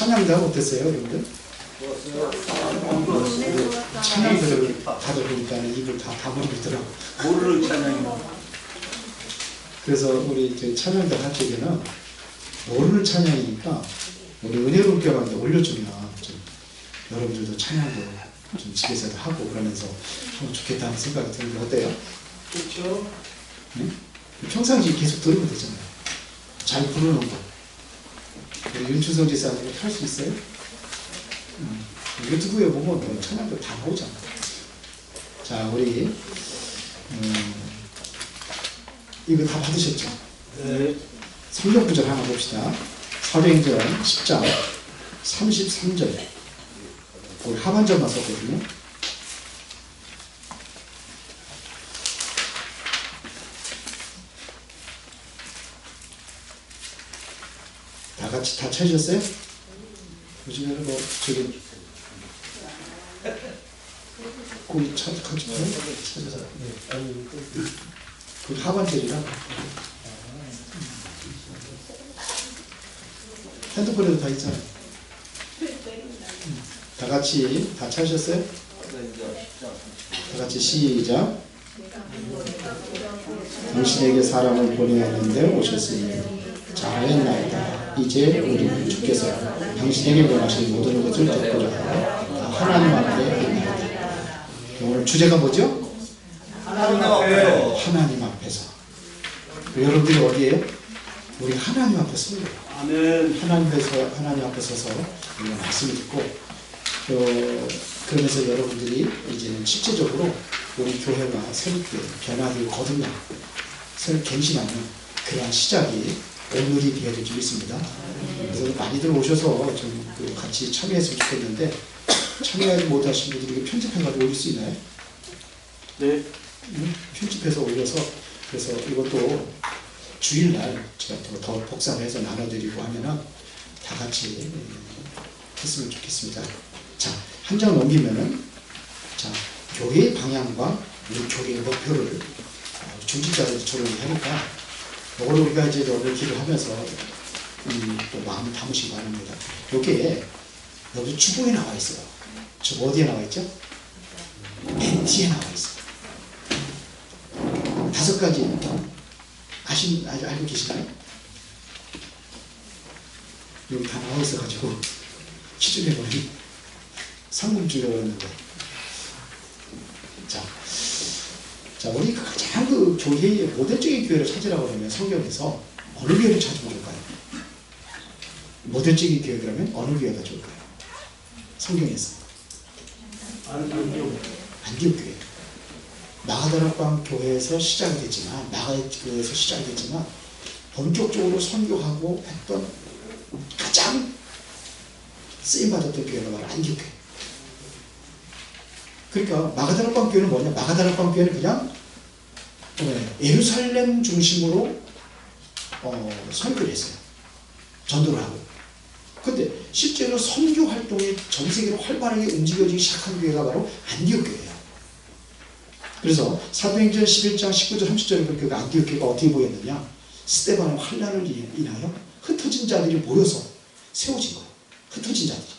찬양가 어땠어요, 여러분들? 찬양들을 다들 보니까 입을 다 다물고 있더라고. 모르는 찬양이요. 그래서 우리 저희 찬양들 할 적에는 모르는 찬양이니까 우리 은혜로운 교회한테 올려주면 좀 여러분들도 찬양도 좀 집에서도 하고 그러면서 하면 좋겠다는 생각이 드는데 어때요? 그렇죠. 응? 평상시에 계속 들으면 되잖아요. 잘 부르는 거. 우리 윤춘성 지사님이 할 수 있어요? 유튜브에 보면 찬양도 다 나오잖아. 자, 우리 이거 다 받으셨죠? 네. 성경 구절 하나 봅시다. 사도행전 10장 33절. 우리 하반절만 썼거든요. 다 같이 다 찾으셨어요? 요즘에 뭐 저기 거기 같이 찾아서 그 하반절이라 핸드폰에도 다 있잖아요. 다 같이 다 찾으셨어요? 다 같이 시작. 당신에게 사람을 보내었는데 오셨으니 잘하였나이다. 이제 우리는 주께서 당신에게 원하신 모든 것을 듣고자 하고 하나님 앞에 있나이다. 오늘 주제가 뭐죠? 하나님 앞에서. 여러분들이 어디에요? 우리 하나님 앞에 서요. 하나님 앞에 서서 우리가 말씀을 듣고 그러면서 여러분들이 이제는 실제적으로 우리 교회가 새롭게 변화를 거듭나 새로 갱신하는 그러한 시작이 오늘이 되어야 될 줄 믿습니다. 그래서 많이들 오셔서 좀 같이 참여했으면 좋겠는데 참여하지 못하신 분들이 편집해가지고 올릴 수 있나요? 네. 편집해서 올려서 그래서 이것도 주일날 제가 더 복사해서 나눠드리고 하면은 다 같이 했으면 좋겠습니다. 자, 한 장 넘기면은 자, 교회의 방향과 우리 교회의 목표를 중직자들처럼 하니까 이걸 우리가 이제 오늘 기도하면서 또 마음을 담으시기 바랍니다. 여기에 여기 주보에 나와 있어요. 주보 어디에 나와 있죠? 맨 뒤에 나와 있어요. 5가지 알고 계시나요? 여기 다 나와 있어가지고 기준해버리니 상금주였는데 자, 우리 가장 교회의 모델적인 교회를 찾으라고 하면 성경에서 어느 교회를 찾으면 좋을까요? 모델적인 교회 그러면 어느 교회가 좋을까요? 성경에서 안디옥 교회. 나가다락방 교회에서 시작이 됐지만 교회에서 시작이 됐지만 본격적으로 선교하고 했던 가장 쓰임받았던 교회가 바로 안디옥 교회. 그러니까 마가다락방 교회는 뭐냐? 마가다락방 교회는 그냥 예루살렘 중심으로 선교를 했어요. 전도를 하고. 근데 실제로 선교 활동이 전 세계로 활발하게 움직여지기 시작한 교회가 바로 안디옥 교회예요. 그래서 사도행전 11장 19절 30절에 그 교회가 안디옥 교회가 어떻게 보였느냐? 스데반의 환난을 인하여 흩어진 자들이 모여서 세워진 거예요. 흩어진 자들이.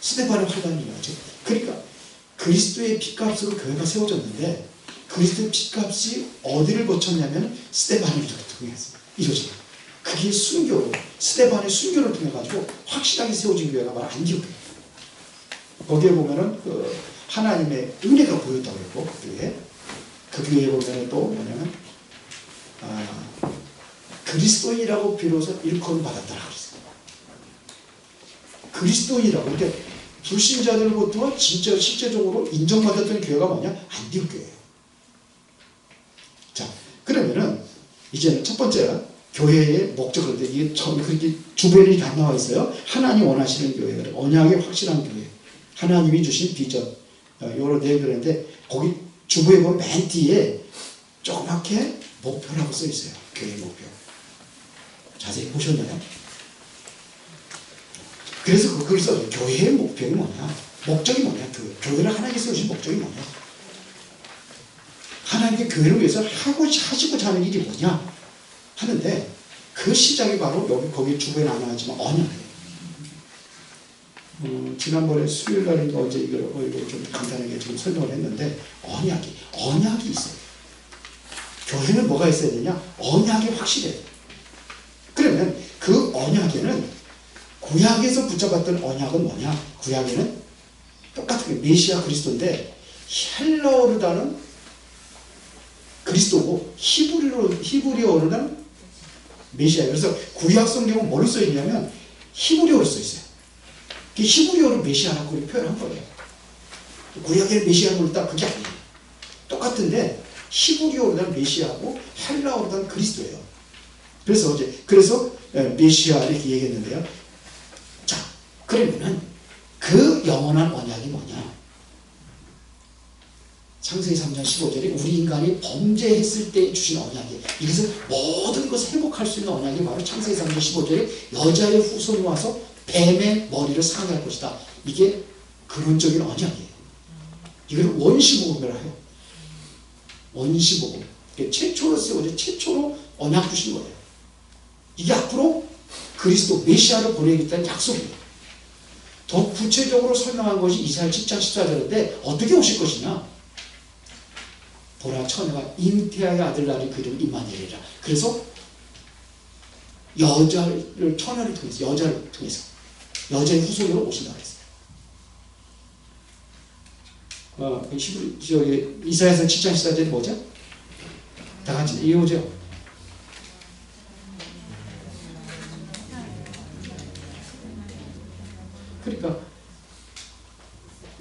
스데반의 환난을 인하죠. 그러니까 그리스도의 핏값으로 교회가 세워졌는데 그리스도의 핏값이 어디를 거쳤냐면 스데반을 통해서 이루어진 거예요. 그게 순교로 스데반의 순교를 통해 가지고 확실하게 세워진 교회가 바로 안디옥 교회. 거기에 보면은 하나님의 은혜가 보였다고 했고 그 교회에 보면은 또 뭐냐면 그리스도인이라고 비로소 일컬음 받았다라고 했어요. 그리스도인이라고. 그러니까 불신자들부터 진짜 실제적으로 인정받았던 교회가 뭐냐? 안디옥 교회예요. 자, 그러면은 이제는 첫 번째 교회의 목적을 이게 그렇게 주변이 다 나와 있어요. 하나님 원하시는 교회, 언약의 확실한 교회, 하나님이 주신 비전, 여러 내용들인데 거기 주부에 보면 맨 뒤에 조그맣게 목표라고 써 있어요. 교회 목표. 자세히 보셨나요? 그래서 그걸 써요. 교회의 목표가 뭐냐? 목적이 뭐냐? 교회를 하나님께 세우신 목적이 뭐냐? 하나님께 교회를 위해서 하시고자 하는 일이 뭐냐? 하는데 그 그 시작이 바로 여기 거기 주변에 안 나왔지만 언약이에요. 지난번에 수요일날인가 어제 이걸 좀 간단하게 좀 설명을 했는데 언약이 있어요. 교회는 뭐가 있어야 되냐? 언약이 확실해요. 그러면 그 언약에는 구약에서 붙잡았던 언약은 뭐냐? 구약에는 똑같은 게 메시아 그리스도인데 헬라어로다는 그리스도고 히브리어로는 메시아예요. 그래서 구약 성경은 뭐로 써 있냐면 히브리어로 써 있어요. 히브리어로 메시아라고 표현한 거예요. 구약에는 메시아를 부르다 그게 아니에요. 똑같은데 히브리어로는 메시아고 헬라어로는 그리스도예요. 그래서 메시아 이렇게 얘기했는데요. 자, 그러면은 그 영원한 언약이 뭐냐? 창세기 3장 15절에 우리 인간이 범죄했을 때 주신 언약이에요. 이것은 모든 것을 회복할 수 있는 언약이 바로 창세기 3장 15절에 여자의 후손이 와서 뱀의 머리를 상할 것이다. 이게 근원적인 언약이에요. 이걸 원시복음이라고 해요. 원시복음. 최초로 언약 주신 거예요. 이게 앞으로 그리스도 메시아를 보내겠다는 약속이에요. 더 구체적으로 설명한 것이 이사야 10장 14절인데 어떻게 오실 것이냐? 보라 처녀가 잉태하여 아들 낳으리 그 이름을 임마누엘이라. 그래서 처녀를 통해서 여자의 후손으로 오신다고 했어요. 이사야서 7장 14절이 뭐죠? 다 같이 이해오죠? 그러니까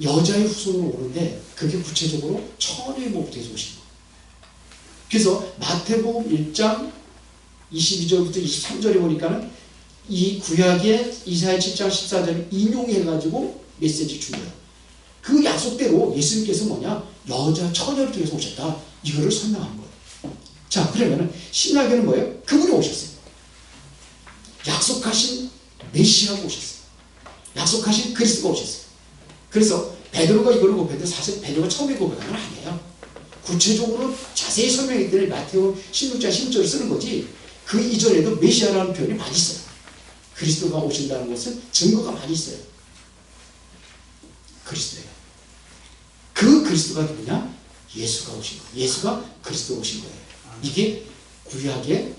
여자의 후손으로 오는데 그게 구체적으로 처녀의 몸부터 해서 오신 거예요. 그래서 마태복음 1장 22절부터 23절에 보니까는 이 구약의 이사야 7장 14절을 인용해가지고 메시지 준 거예요. 그 약속대로 예수님께서 뭐냐? 여자 처녀를 통해서 오셨다. 이거를 설명한 거예요. 자, 그러면은 신약에는 뭐예요? 그분이 오셨어요. 약속하신 메시아가 오셨어요. 약속하신 그리스도가 오셨어요. 그래서 베드로가 이걸 고백했는데 사실 베드로가 처음에 고백한 건 아니에요. 구체적으로 자세히 설명했기 때문에 마태복음 16장 16절을 쓰는 거지 그 이전에도 메시아라는 표현이 많이 있어요. 그리스도가 오신다는 것은 증거가 많이 있어요. 그리스도예요. 그 그리스도가 누구냐? 예수가 오신 거예요. 예수가 그리스도가 오신 거예요. 이게 구약의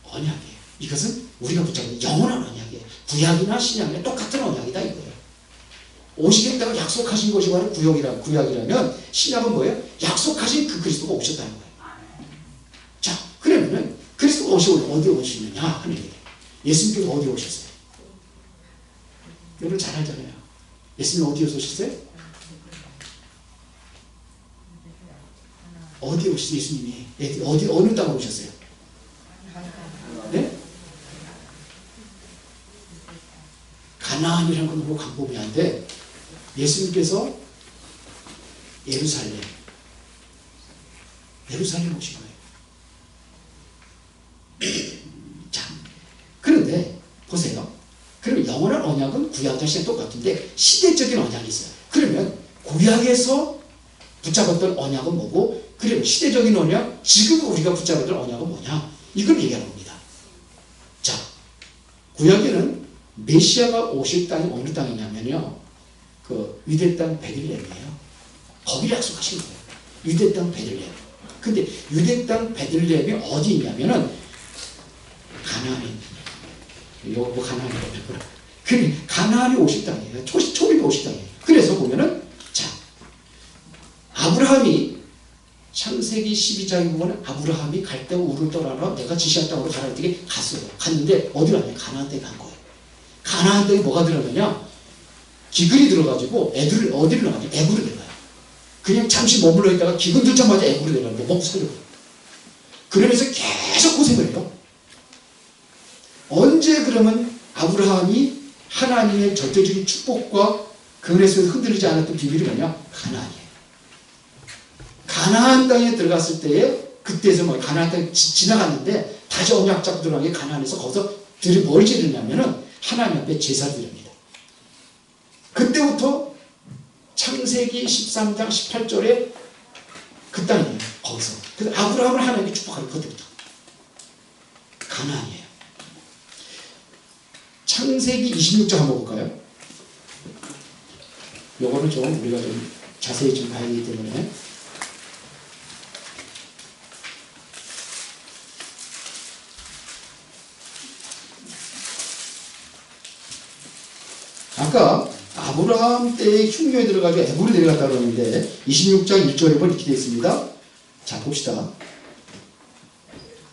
언약이에요. 이것은 우리가 붙잡는 영원한 언약이에요. 구약이나 신약이나 똑같은 언약이다 이거예요. 오시겠다고 약속하신 것이 바로 구약이라면 신약은 뭐예요? 약속하신 그 그리스도가 오셨다는 거예요. 자, 그러면은 그리스도가 어디 오시느냐 하는 얘기예요. 예수님께서 어디 오셨어요? 여러분 잘 알잖아요. 예수님 어디에서 오셨어요? 어디에 오셨어요? 예수님이 어느 땅으로 오셨어요? 네? 가나안이라는 건 너무 광범위한데 예수님께서 예루살렘 오신 거예요. 자, 그런데 보세요. 그러면 영원한 언약은 구약과 신약 똑같은데 시대적인 언약이 있어요. 그러면 구약에서 붙잡았던 언약은 뭐고, 그리고 시대적인 언약, 지금 우리가 붙잡았던 언약은 뭐냐? 이걸 얘기하는 겁니다. 자, 구약에는 메시아가 오실 땅이 어느 땅이냐면요, 그 유대 땅 베들레헴이에요. 거기를 약속하신 거예요. 유대 땅 베들레헴. 근데 유대 땅 베들레헴이 어디 있냐면은 가나안에, 요거 가나안이라고 했구나. 그 가나안이 오실 땅이에요. 초림이 오실 땅이에요. 그래서 보면은 자, 아브라함이 창세기 12장에 보면 아브라함이 갈 때 우르를 떠나러 내가 지시한 땅으로 가라는 데에 갔어요. 갔는데 어디로 갔냐? 가나안 땅에 간 거예요. 가나안 땅에 뭐가 들어가냐? 기근이 들어가지고 애들을 어디로 나가냐? 애굽으로 내려가요. 그냥 잠시 머물러 있다가 기근 들자마자 애굽으로 내려가요. 뭐 먹고 살려고. 그러면서 계속 고생을 해요. 언제 그러면 아브라함이 하나님의 절대적인 축복과 그 은혜에서 흔들리지 않았던 비밀이 뭐냐? 가나안이에요. 가나안 땅에 들어갔을 때에 그때에서 뭐 가나안 땅에 지나갔는데 다시 언약 잡고 들어간 게 가나안에서 거기서 들이 뭘 지르냐면은 하나님 앞에 제사를 드립니다. 그때부터 창세기 13장 18절에 그 땅이에요. 거기서. 그래서 아브라함을 하나님이 축복하는 그때부터. 가나안이에요. 창세기 26장 한번 볼까요? 요거는 좀 우리가 좀 자세히 좀 봐야 하기 때문에. 아까 아브라함 때의 흉년에 들어가지고 애굽으로 내려갔다 그러는데 26장 1절에 보면 이렇게 되어 있습니다. 자, 봅시다.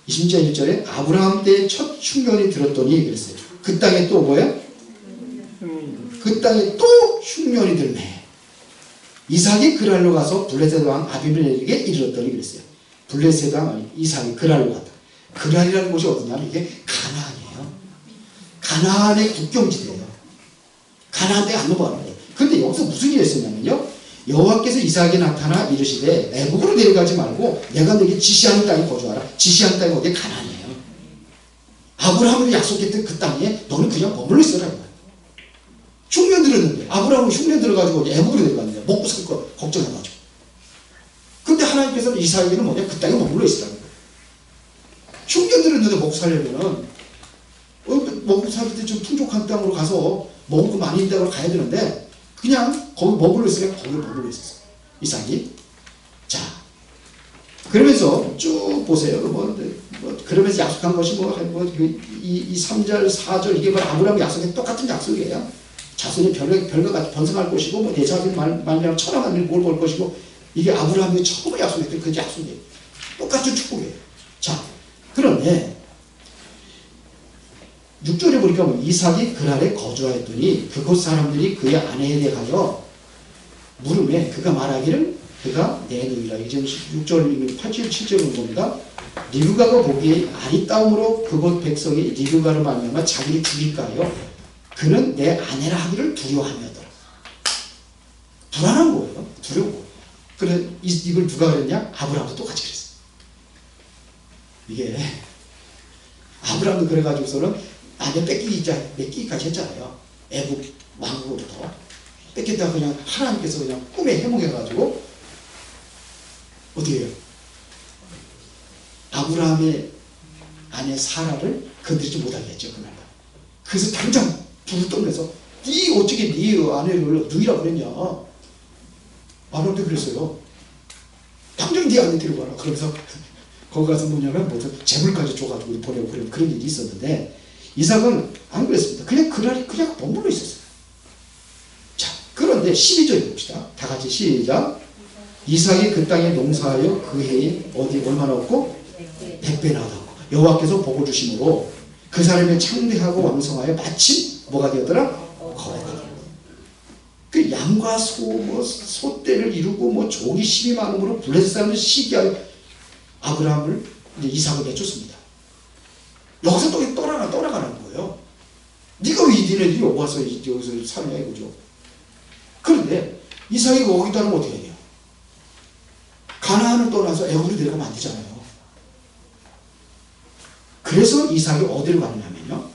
26장 1절에 아브라함 때의 첫 흉년이 들었더니 그랬어요. 그 땅에 또 뭐예요? 그 땅에 또 흉년이 들매. 이삭이 그랄로 가서 블레셋 왕 아비멜렉에게 이르렀더니 그랬어요. 블레셋 왕 이삭이 그랄로 갔다. 그랄이라는 곳이 어디냐면 이게 가나안이에요. 가나안의 국경지대예요. 가나안 땅에 안 넘어가는 거예요. 그런데 여기서 무슨 일이 있었냐면요. 여호와께서 이삭에게 나타나 이르시되 애굽으로 내려가지 말고 내가 너에게 지시하는 땅에 거주하라. 지시하는 땅이 어디? 가나안이에요. 아브라함을 약속했던 그 땅에 너는 그냥 머물러 있어라. 흉년 들었는데 아브라함은 흉년 들어가지고 애굽으로 내려갔는데 먹고 살 거 걱정해가지고. 근데 하나님께서는 이삭에게는 뭐냐? 그 땅에 머물러 있으라는 거예요. 흉년 들었는데 먹고 살려면은 먹고 살 때 좀 풍족한 땅으로 가서 먹을 거 많이 있는 땅으로 가야 되는데 그냥 거기 머물러 있으니까 거기 머물러 있었어요. 이삭이. 자, 그러면서 쭉 보세요. 그러면서 약속한 것이 이 3절, 4절 이게 뭐 아브라함 약속에 똑같은 약속이에요. 자손이 별과 같이 번성할 것이고 뭐 내 자손이 말미암아 천하만을 볼 것이고 이게 아브라함이 처음에 약속했던 그 약속이에요. 똑같은 축복이에요. 자, 그런데 6절에 보니까 뭐 이삭이 그랄에 거주하였더니 그곳 사람들이 그의 아내에 대하여 물음에 그가 말하기를 그가 내 누이라. 이제 6절, 8절, 7절을 봅니다. 리브가가 보기에 아리따움으로 그곳 백성이 리브가를 말미암아 자기를 죽일까요? 그는 내 아내라 하기를 두려워하며더라. 불안한 거예요. 두려워. 그래 이걸 누가 그랬냐? 아브라함도 똑같이 그랬어요. 이게 아브라함도 그래가지고서는 아내 뺏기기까지 했잖아요. 애굽 왕국으로부터 뺏겼다가 그냥 하나님께서 그냥 꿈에 해몽해가지고 어떻게 해요? 아브라함의 아내 사라를 건드리지 못하게 했죠. 그날. 그래서 당장 불을 떠내서 네 어떻게 네 아내를 누이라고 그랬냐? 아브라함도 그랬어요. 당장 네 아내 데려가라. 그러면서 거기 가서 뭐냐면 무슨 재물까지 줘가지고 보내고 그런 일이 있었는데 이삭은 안 그랬습니다. 그냥 그날이 그냥 머물러 있었어요. 자, 그런데 12절에 봅시다. 다 같이 시작. 이삭이 그 땅에 농사하여 그 해에 어디 얼마나 얻고 100배나 얻었고 여호와께서 복을 주심으로 그 사람이 창대하고 왕성하여 마침 뭐가 되었더라? 거가 되었더라. 그 양과 소떼를 이루고 뭐 종이 12만으로 블레셋 사람들 시기하여 아브라함을 이제 이삭을 내쫓습니다. 여기서 또 떠나가는 거예요. 네가 왜 니네들이 여기 와서 여기서 사느냐 이거죠. 그런데 이삭이 거기 따르면 어떻게 해야 돼요? 가나안을 떠나서 애굽으로 내려가면 안 되잖아요. 그래서 이삭이 어디로 가느냐면요.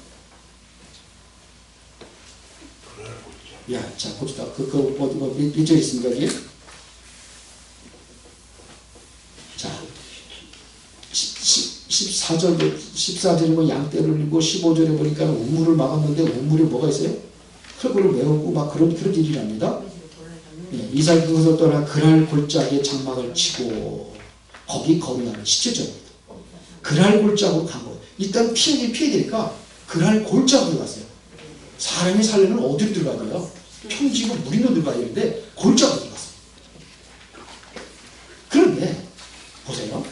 야, 자 봅시다. 몇 절 있습니까 여기? 자, 14절에 뭐 양떼를 밀고 15절에 보니까 우물을 막았는데 우물에 뭐가 있어요? 흙을 메우고 막 그런 일이랍니다. 예, 이삭이 그것을 떠나 그랄 골짜기에 장막을 치고 거기 거류하는 17절입니다. 그랄 골짜기로 간 거예요. 일단 피해야 되니까 그랄 골짜기로 갔어요. 사람이 살려면 어디로 들어가야 돼요? 평지고 물 있는 데로 가야 되는데 골짜기로 들어갔어요. 그런데 보세요.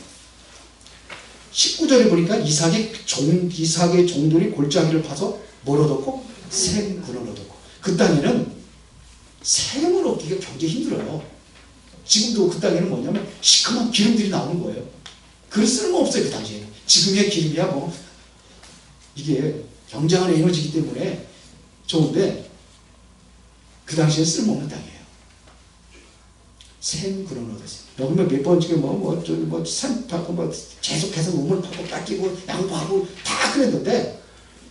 19절에 보니까 이삭의 종들이 골짜기를 파서 뭘 얻었고? 샘군을 얻었고. 그 땅에는 샘을 얻기가 굉장히 힘들어요. 지금도 그 땅에는 뭐냐면 시커먼 기름들이 나오는 거예요. 그 쓸모없어요. 그 당시에는. 지금의 기름이야 뭐 이게 경장한 에너지이기 때문에 좋은데 그 당시에 쓸모없는 땅이에요. 샘군을 얻었어요. 여기 몇 번 지금 산 파고 계속해서 우물 파고 닦이고 양보하고 다 그랬는데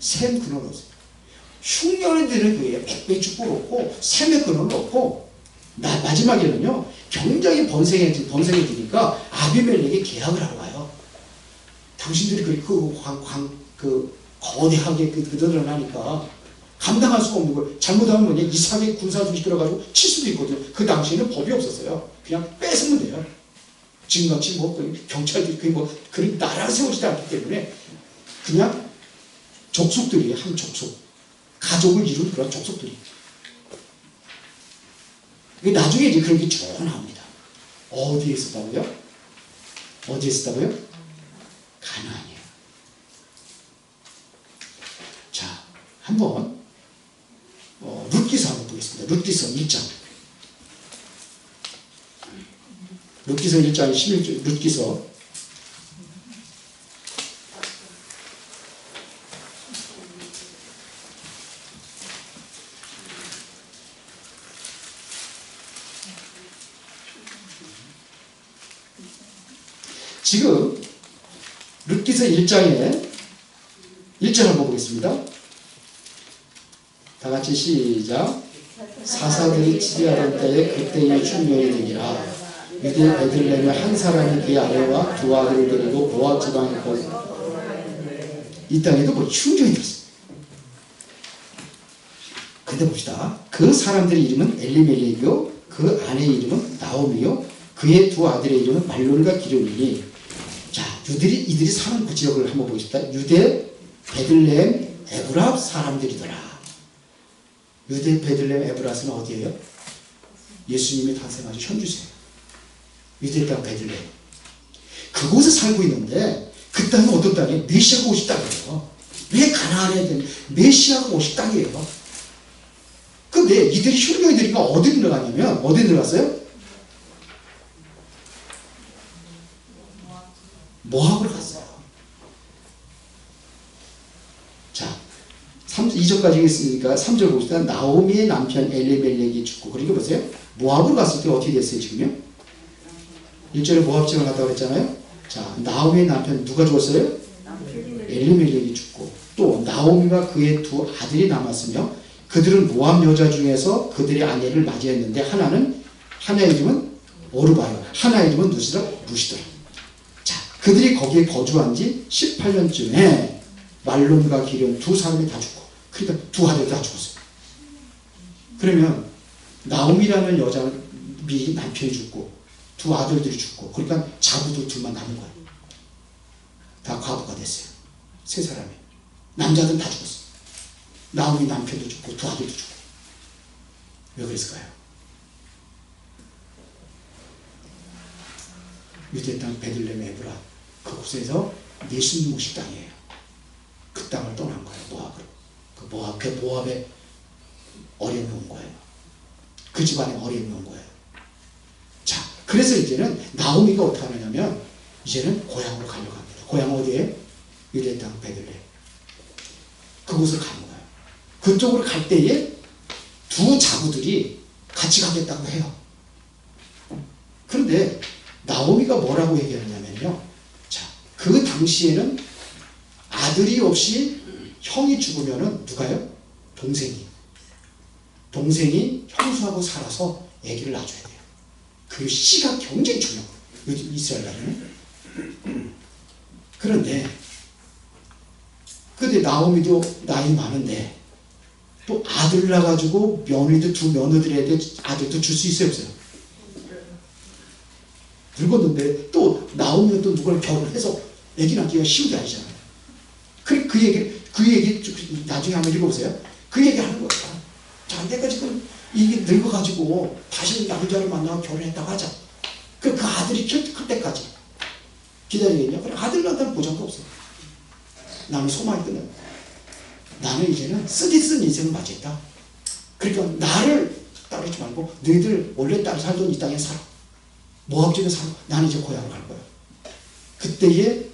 샘군을 얻었어요. 흉년에 되는 그에 백배 축복을 얻고 샘의 근원을 얻고 마지막에는요 굉장히 번성해지니까 아비멜렉이 계약을 하러 와요. 당신들이 그 거대하게 그들을 하니까 감당할 수가 없는 거예요. 잘못하면 뭐냐, 이상하게 군사조직 들어가지고 칠 수도 있거든요. 그 당시에는 법이 없었어요. 그냥 뺏으면 돼요. 지금같이 뭐 경찰들이 뭐 그런 나라를 세우지도 않기 때문에 그냥 족속들이 한 족속, 가족을 이룬 그런 족속들이. 나중에 이제 그런 게 쭉 나옵니다. 어디에 있었다고요? 어디에 있었다고요? 가나안이에요. 자, 한번 룻기서 한번 보겠습니다. 룻기서 1장. 룻기서 1장 11절, 룻기서. 지금 룻기서 1장에 1절 한번 보겠습니다. 다 같이 시작. 사사들이 치리하던 때에 그때의 춘년이 되니라. 유대 베들레헴의 한 사람이 그의 아내와 두 아들을 데리고 모압 지방에 이 땅에도 뭐 흉년이 들었어요. 근데 봅시다. 그 사람들의 이름은 엘리멜렉이요, 그 아내의 이름은 나오미요, 그의 두 아들의 이름은 말론과 기럝이니. 자, 이들이 사는 그 지역을 한번 보겠습니다. 유대 베들레헴 에브라 사람들이더라. 유대 베들레헴 에브라스는 어디예요? 예수님이 탄생하신 현주세요. 유대 땅 베들레헴. 그곳에 살고 있는데 그 땅이 어떤 땅이에요? 메시아가 오실 땅이에요. 왜 가나안에 되는 메시아가 오실 땅이에요. 근데 이들이 흉년이들이가 어디 들어가냐면 어디 들어갔어요? 모압으로 갔어요. 자, 2절까지 있으니까 3절 봅시다. 나오미의 남편 엘리멜렉이 죽고, 그러니까 보세요. 모압으로 갔을 때 어떻게 됐어요, 지금요? 1절에 모압 지방을 갔다고 그랬잖아요. 자, 나오미의 남편 누가 죽었어요? 엘리멜렉이 죽고, 또 나오미가 그의 두 아들이 남았으며 그들은 모압 여자 중에서 그들의 아내를 맞이했는데 하나의 이름은 오르바요, 하나의 이름은 루시더라. 그들이 거기에 거주한 지 18년쯤에 말론과 기럝 두 사람이 다 죽고, 그러니까 두 아들이 다 죽었어요. 그러면 나오미라는 여자 미 남편이 죽고 두 아들들이 죽고, 그러니까 자부도 둘만 남은 거예요. 다 과부가 됐어요. 세 사람이. 남자들은 다 죽었어요. 나오미 남편도 죽고 두 아들도 죽고. 왜 그랬을까요? 유대 땅 베들레헴 에브라, 그곳에서 예수님 오실 땅이에요. 그 땅을 떠난 거예요. 모압으로. 그 모압에 어려움이 온 거예요. 그 집안에 어려움이 온 거예요. 자, 그래서 이제는 나오미가 어떻게 하느냐면 이제는 고향으로 가려고 합니다. 고향 어디에? 유대 땅 베들레헴. 그곳을 가는 거예요. 그쪽으로 갈 때에 두 자부들이 같이 가겠다고 해요. 그런데 나오미가 뭐라고 얘기하냐면요. 자, 그 당시에는 아들이 없이 형이 죽으면은 누가요? 동생이 형수하고 살아서 아기를 낳아줘야 돼요. 그 씨가 굉장히 중요해요. 이스라엘 나라는. 그런데 나오미도 나이 많은데 또 아들 낳아가지고 며느리도 두 며느리한테 아들도 줄 수 있어요, 없어요? 늙었는데 또 나오면 또 누구를 결혼해서 아기 낳기가 쉬운 게 아니잖아요. 그 얘기 나중에 한번 읽어보세요. 그 얘기 하는 거예요. 자, 내가 지금 이게 늙어가지고 다시 남자를 만나고 결혼했다고 하자. 그 아들이 클 때까지 기다리겠냐? 그래, 아들 낳는다는 보장도 없어. 나는 소망이 끝나. 나는 이제는 쓰디쓴 인생을 맞이했다. 그러니까 나를 따르지 말고 너희들 원래 딸 살던 이 땅에 살아. 모압집에 살아. 나는 이제 고향을 갈 거야. 그때에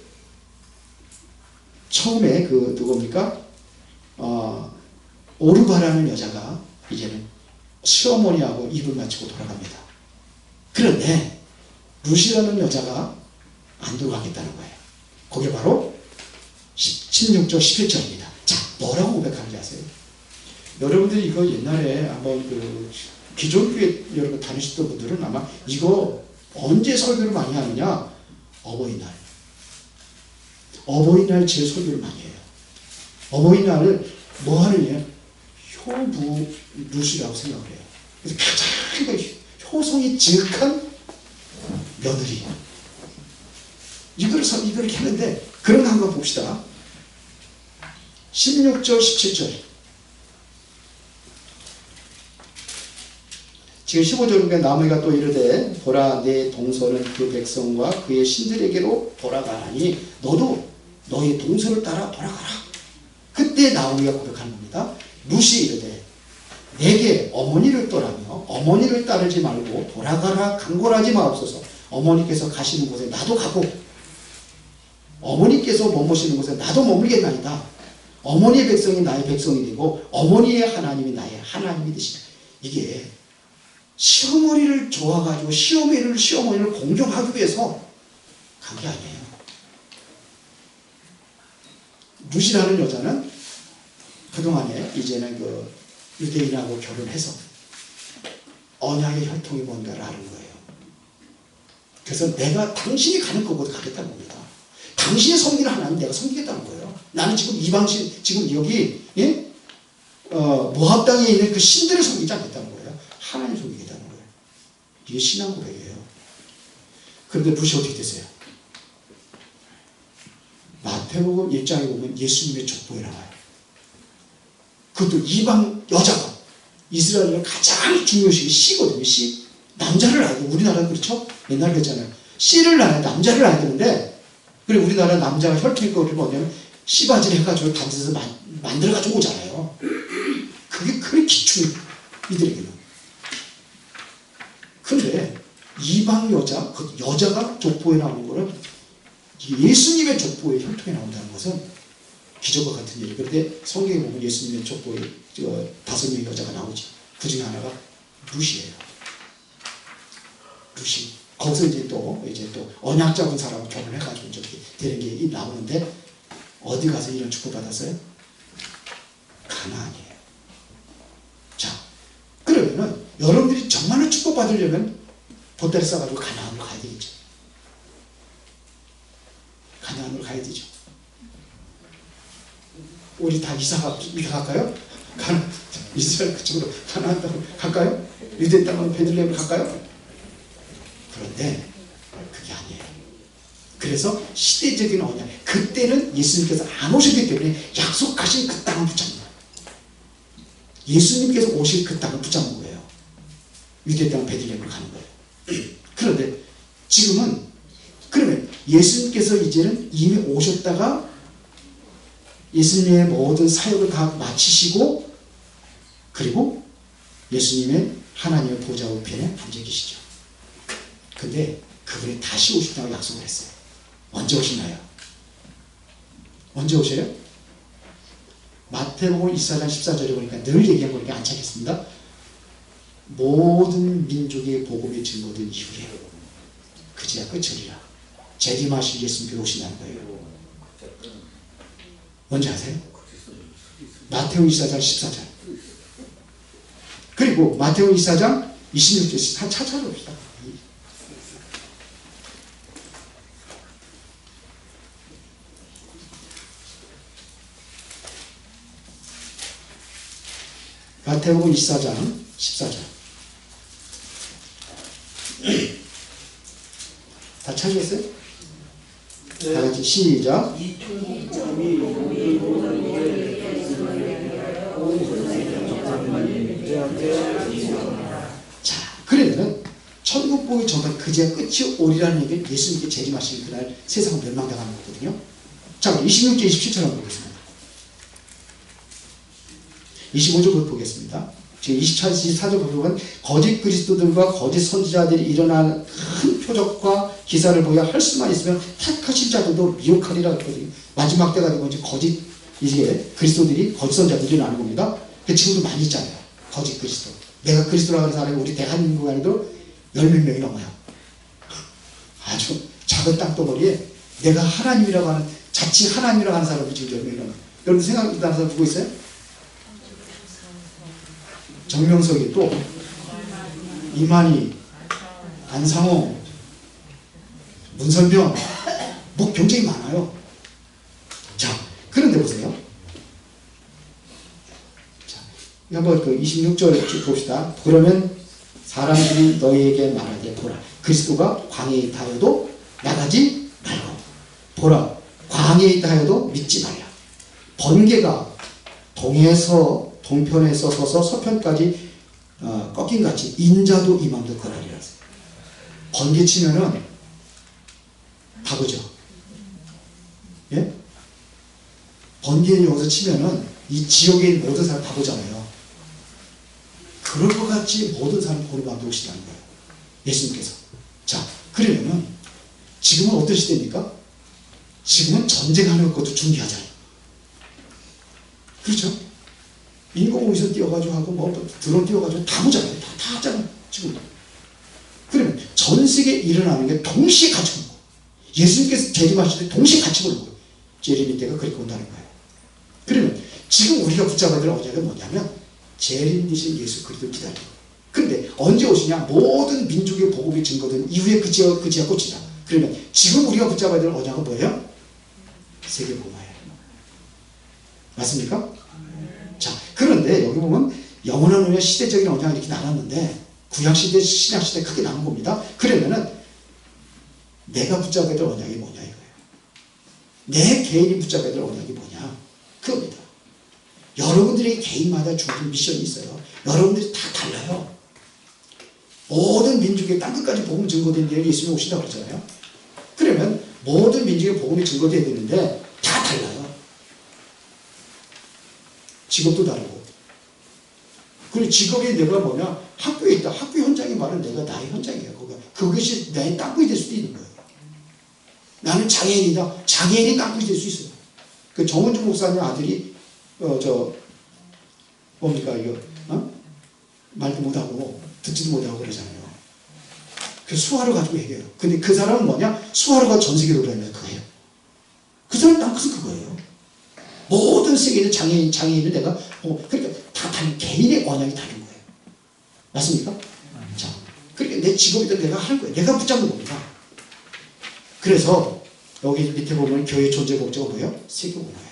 처음에 누굽니까? 오르바라는 여자가 이제는 시어머니하고 입을 맞추고 돌아갑니다. 그런데 루시라는 여자가 안 돌아가겠다는 거예요. 그게 바로 16절 17절입니다. 자, 뭐라고 고백하는지 아세요? 여러분들이 이거 옛날에 한번 기존교회 여러분 다니셨던 분들은 아마 이거 언제 설교를 많이 하느냐? 어버이날 제 설교를 많이 해요. 어버이날을 뭐 하느냐? 효부 루시라고 생각을 해요. 그래서 가장 효성이 지극한 며느리. 이걸 이렇게 하는데, 그런 거 한번 봅시다. 16절, 17절. 지금 15절에 나무가 또 이르되 보라 내 동서는 그 백성과 그의 신들에게로 돌아가라니 너도 너의 동서를 따라 돌아가라. 그때 나무가 고백하는 겁니다. 룻이 이르되 내게 어머니를 떠라며 어머니를 따르지 말고 돌아가라 강권하지 마옵소서. 어머니께서 가시는 곳에 나도 가고 어머니께서 머무시는 곳에 나도 머물겠나이다. 어머니의 백성이 나의 백성이 되고 어머니의 하나님이 나의 하나님이 되시다. 이게 시어머니를 좋아가지고 시어머니를 공경하기 위해서 간 게 아니에요. 룻이라는 여자는 그동안에 이제는 그 유대인하고 결혼해서 언약의 혈통이 뭔가를 아는 거예요. 그래서 내가 당신이 가는 곳으로 가겠다는 겁니다. 당신이 섬기는 하나님 내가 섬기겠다는 거예요. 나는 지금 이방신, 지금 여기, 예? 모압 땅에 있는 그 신들을 섬기지 않겠다는 거예요. 하나님 섬기겠다는 거예요. 이게 신앙 고백이에요. 그런데 룻이 어떻게 되세요? 마태복음 1장에 보면 예수님의 족보에 나와요. 그것도 이방 여자가 이스라엘의 가장 중요시 씨거든요. 씨. 남자를 낳아야 돼. 우리나라는 그렇죠? 옛날에 그랬잖아요. 씨를 낳아야 남자를 낳아야 되는데, 그리고 우리나라 남자가 혈통이 거를 뭐냐면 씨바지를 해가지고 단지에서 만들어가지고 오잖아요. 그게 그렇게 기충 이들에게는. 근데 이방 여자, 그 여자가 족보에 나오는 거는 예수님의 족보에 혈통에 나온다는 것은 기적과 같은 일이에요. 그런데 성경에 보면 예수님의 족보에 5명의 여자가 나오죠. 그 중에 하나가 룻이에요. 룻이. 거기서 이제 또 언약 잡은 사람을 결혼해가지고 이렇게 되는 게 나오는데, 어디 가서 이런 축복 받았어요? 가나안이에요. 자, 그러면은 여러분들이 정말로 축복 받으려면 보따리 싸가지고 가나안으로 가야 되겠죠. 가나안으로 가야 되죠. 우리 다 이사 갈까요? 이스라엘 그쪽으로 가나안 땅으로 갈까요? 유대 땅으로 베들레헴으로 갈까요? 그런데 그게 아니에요. 그래서 시대적인 언약, 그때는 예수님께서 안 오셨기 때문에 약속하신 그 땅을 붙잡는 거예요. 예수님께서 오실 그 땅을 붙잡는 거예요. 유대 땅 베들레헴으로 가는 거예요. 그런데 지금은, 그러면 예수님께서 이제는 이미 오셨다가 예수님의 모든 사역을 다 마치시고, 그리고 예수님의 하나님의 보좌 우편에 앉아 계시죠. 근데 그분이 다시 오신다고 약속을 했어요. 언제 오시나요? 언제 오셔요? 마태복음 24장 14절에 보니까 늘 얘기한 거니까 안 찾겠습니다. 모든 민족의 복음이 증거된 이후에 그제야 끝이리라. 재림하신 예수님께서 오신다는 거예요. 뭔지 아세요? 마태복음 24장 14절. 그리고 마태복음 24장 26절 다 찾아봅시다. 마태복음 24장 14절. 다 찾으셨어요? 네. 다 같이 시작. 자, 그러면은 천국 보기 전까지 그제야 끝이 오리라는 얘기는 예수님께 재림하신 그날 세상은 멸망당하는 거거든요. 자, 26절 27절 한번 보겠습니다. 25절 보겠습니다. 지금 24절 보면 거짓 그리스도들과 거짓 선지자들이 일어난 큰 표적과 기사를 보여 할 수만 있으면 택하신 자들도 미혹하리라 했거든요. 마지막 때가 되면 이제 거짓, 이게 그리스도들이 거짓 선지자들이 일어나는 겁니다. 그 지금도 많이 있잖아요. 거짓 그리스도. 내가 그리스도라고 하는 사람이 우리 대한민국 안에도 10몇 명이 넘어요. 아주 작은 땅덩어리에 내가 하나님이라고 하는, 자칭 하나님이라고 하는 사람이 지금 10명이 넘어요. 여러분 생각나는 사람 누구 있어요? 정명석이, 또 이만희, 안상호, 문선병, 뭐 굉장히 많아요. 자, 그런데 보세요. 자, 한번 그 26절 쭉 봅시다. 그러면 사람들이 너희에게 말하되 보라 그리스도가 광야에 있다 하여도 나가지 말고 보라 광야에 있다 하여도 믿지 말라. 번개가 동편에서 서서 서편까지 꺾인 같이 인자도 이맘도 그러리라. 번개 치면은 바보죠. 예? 번개를 여기서 치면은 이 지역에 있는 모든 사람 바보잖아요. 그럴 것 같이 모든 사람 보는 마음도 오시다는 거예요. 예수님께서. 자, 그러면은 지금은 어떤 시대입니까? 지금은 전쟁하는 것도 준비하잖아요. 그렇죠? 인공위성 띄워가지고 하고 뭐 드론 띄워가지고 다 보잖아요. 다 하잖아요. 지금. 그러면 전 세계에 일어나는 게 동시에 같이 오는 거예요. 예수님께서 재림하실 때 동시에 같이 오는 거예요. 재림이 때가 그렇게 온다는 거예요. 그러면 지금 우리가 붙잡아야 될 언약은 뭐냐면 재림 되신 예수 그리스도 기다리는 거예요. 그런데 언제 오시냐? 모든 민족의 복음이 증거된 이후에 그 지하 꽃이다. 그러면 지금 우리가 붙잡아야 될 언약은 뭐예요? 세계복음화예요. 맞습니까? 자, 그런데 여기 보면 영원한 언약, 시대적인 언약이 이렇게 나눴는데 구약시대, 신약시대 크게 나눈 겁니다. 그러면은 내가 붙잡아야 될 언약이 뭐냐 이거예요. 내 개인이 붙잡아야 될 언약이 뭐냐 그겁니다. 여러분들이 개인마다 주어진 미션이 있어요. 여러분들이 다 달라요. 모든 민족의 땅끝까지 복음 증거된 뒤에 예수님이 오신다고 그러잖아요. 그러면 모든 민족의 복음이 증거돼야 되는데 다 달라요. 직업도 다르고. 그리고 직업이 내가 뭐냐? 학교에 있다. 학교 현장이 말은 내가 나의 현장이에요. 그것이 나의 땅굴이 될 수도 있는 거예요. 나는 장애인이다. 장애인이 땅굴이 될 수 있어요. 그 정은주 목사님 아들이 뭡니까 이거 말도 못하고 듣지도 못하고 그러잖아요. 그 수화를 가지고 얘기해요. 근데 그 사람은 뭐냐? 수화로가 전 세계로 그러면 그거예요. 그 사람 땅끝은 그거예요. 모든 세계의 장애인을 내가 그러니까 다 다른 개인의 언약이 다른 거예요. 맞습니까? 자, 그러니까 내 직업이든 내가 하는 거예요. 내가 붙잡는 겁니다. 그래서 여기 밑에 보면 교회 존재 목적은 뭐예요? 세계복음화예요.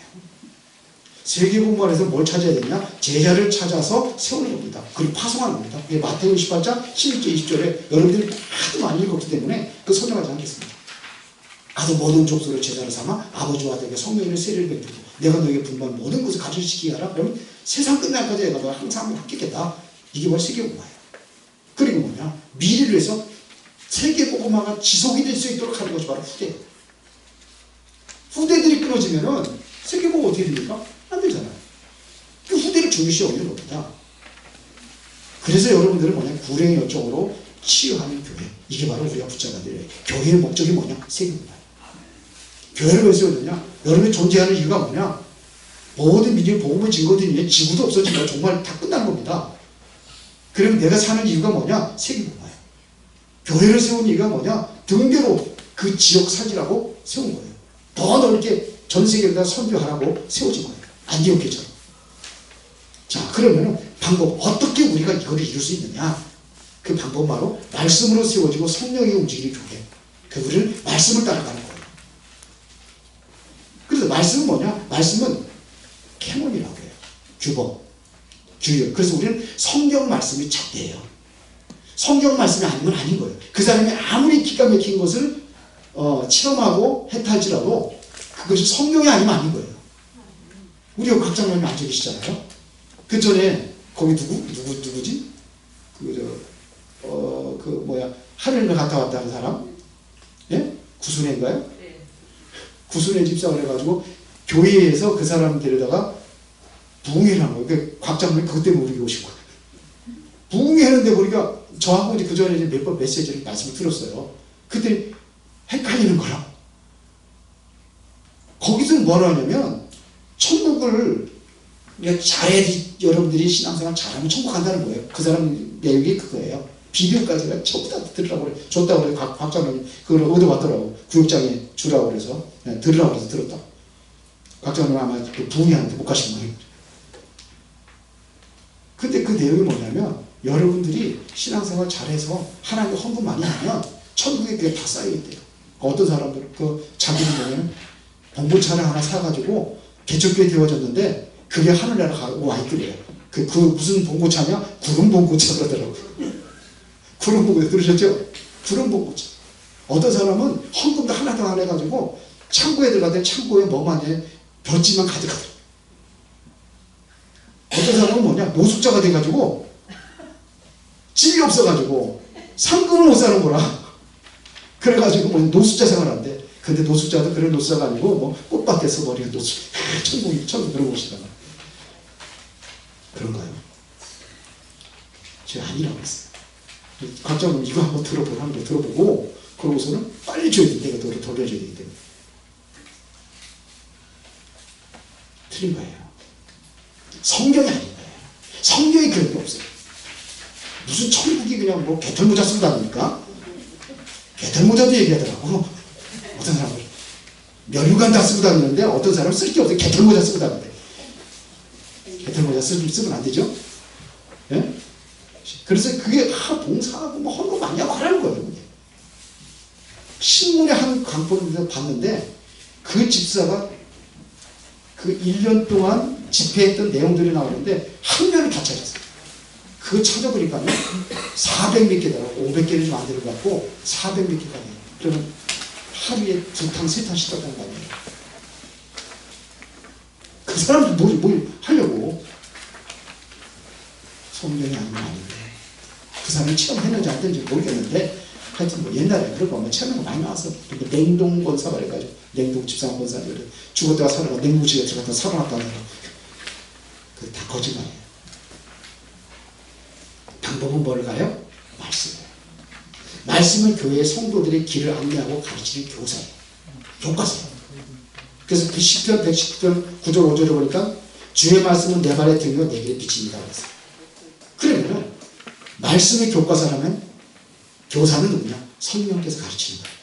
세계복음화에서 뭘 찾아야 되냐? 제자를 찾아서 세우는 겁니다. 그리고 파송하는 겁니다. 마태복음 18장 16절 20절에 여러분들이 하도 많이 읽었기 때문에 그 설명하지 않겠습니다. 가서 모든 족속을 제자로 삼아 아버지와 아들에게 성령의 세례를 베푸고 내가 너에게 분부한 모든 것을 가르치게 하라. 그러면 세상 끝날까지 내가 너와 항상 함께겠다. 이게 바로 세계복음화예요. 그리고 뭐냐? 미래를 위해서 세계복음화가 지속이 될 수 있도록 하는 것이 바로 후대예요. 후대들이 끊어지면은 세계복음 어떻게 됩니까? 안 되잖아요. 그 후대를 중요시 여기는 겁니다. 그래서 여러분들은 뭐냐? 구령의 요청으로 치유하는 교회. 이게 바로 우리가 붙잡아야 돼요. 교회의 목적이 뭐냐? 세계복음화예요. 교회를 왜 세워야 되냐? 여러분이 존재하는 이유가 뭐냐? 모든 민족의 복음을 증거드리면 지구도 없어지면 정말 다 끝나는 겁니다. 그러면 내가 사는 이유가 뭐냐? 세계복음화예요. 교회를 세운 이유가 뭐냐? 등대로 그 지역 살리라고 세운 거예요. 더 넓게 전 세계에다 선교하라고 세워진 거예요. 안디옥교처럼. 자, 그러면 방법 어떻게 우리가 이거를 이룰 수 있느냐? 그 방법은 바로 말씀으로 세워지고 성령이 움직이는 교회. 그 우리는 말씀을 따라가는 거예요. 그래서 말씀은 뭐냐? 말씀은 캐논이라고 해요. 규범, 규율. 그래서 우리는 성경 말씀이 잣대예요. 성경 말씀이 아니면 아닌 거예요. 그 사람이 아무리 기가 막힌 것을 체험하고 했다 할지라도 그것이 성경이 아니면 아닌 거예요. 우리가 각장님이 앉아 계시잖아요. 그 전에 거기 누구지? 하늘을 갔다 왔다는 사람? 예? 구순회인가요? 네. 구순회 집사를 해가지고 교회에서 그 사람 데려다가 부흥회를 한 거예요. 그 곽장님이 그것 때문에 우리 오신 거예요. 부흥회 하는데 보니까 저하고 이제 그 전에 몇 번 메시지를 말씀을 들었어요. 그때 헷갈리는 거라. 거기서는 뭐라 하냐면 천국을 잘해야지 여러분들이 신앙생활 잘하면 천국 간다는 거예요. 그 사람 내용이 그거예요. 비디오까지가 전부 다 들으라고 그래. 줬다고 그래. 곽 장로님 그걸 얻어왔더라고. 구역장에 주라고 그래서 들으라고 해서 들었다. 곽 장로님 아마 그 부흥회하는데 못 가신 거예요. 근데 그 내용이 뭐냐면 여러분들이 신앙생활 잘해서 하나님께 헌금 많이 하면 천국에 그게 다 쌓여있대요. 어떤 사람들 자기는 보면 봉고차를 하나 사가지고 개척교회 되어졌는데 그게 하늘나라 가고 와 있더래요. 그 무슨 봉고차냐? 구름 봉고차 그러더라고요. 구름 봉고차 들으셨죠? 구름 봉고차. 어떤 사람은 헌금도 하나도 안 해가지고 창고에 들어갔더니 창고에 뭐만 해? 벽지만 가득하더라고요. 어떤 사람은 뭐냐? 노숙자가 돼가지고 집이 없어가지고 상금을 못 사는 거라. 그래가지고 뭐 노숙자 생활한대. 근데 노숙자도 그런 노숙자가 아니고 뭐 꽃밭에서 머리가 노숙. 천국 그러고 오시다가. 그런가요? 제가 아니라고 했어요. 각자 이거 한번 들어보라는 거 들어보고 그러고서는 빨리 줘야 돼. 내가 돌려줘야 되기 때문에. 틀린 거예요. 성경이 아닌 거예요. 성경이 그런 게 없어요. 무슨 천국이 그냥 뭐 개털모자 쓴다니까? 개털모자도 얘기하더라고. 어떤 사람은 면류관 다 쓰고 다니는데 어떤 사람은 쓸 게 없어요. 개털모자 쓰고 다니는데. 개털모자 쓰면 안 되죠? 예? 그래서 그게 봉사하고 뭐 헌금 많이 하고 하라는 거예요. 그게. 신문에 한 광고를 봤는데 그 집사가 그 1년 동안 집회했던 내용들이 나오는데 한 면을 다 찾았어요. 그거 찾아보니까 400몇 개더라고. 500개는 좀 안 되는 것 같고 400몇 개가 돼요. 그러면 하루에 2탕, 3탕씩 떴다는 거 아니에요. 그 사람들 뭘 하려고. 성경이 아니면 아닌데 그 사람이 체험했는지 안 했는지 모르겠는데 하여튼 뭐 옛날에 그런 거 체험이 많이 나왔어. 냉동 권사가 그래가지고 냉동 집사람 권사 그래 죽었다가 살아가 냉무지에 들어갔다 살아났다는 거. 그게 다 거짓말이에요. 방법은 뭘까요? 말씀이에요. 말씀은 교회의 성도들의 길을 안내하고 가르치는 교사예요. 교과서예요. 그래서 그 시편 119편 9절 5절에 보니까 주의 말씀은 내 발에 등이요 내 길에 빛입니다. 그랬어요. 그러면 말씀의 교과서라면 교사는 누구냐? 성령께서 가르치는 거예요.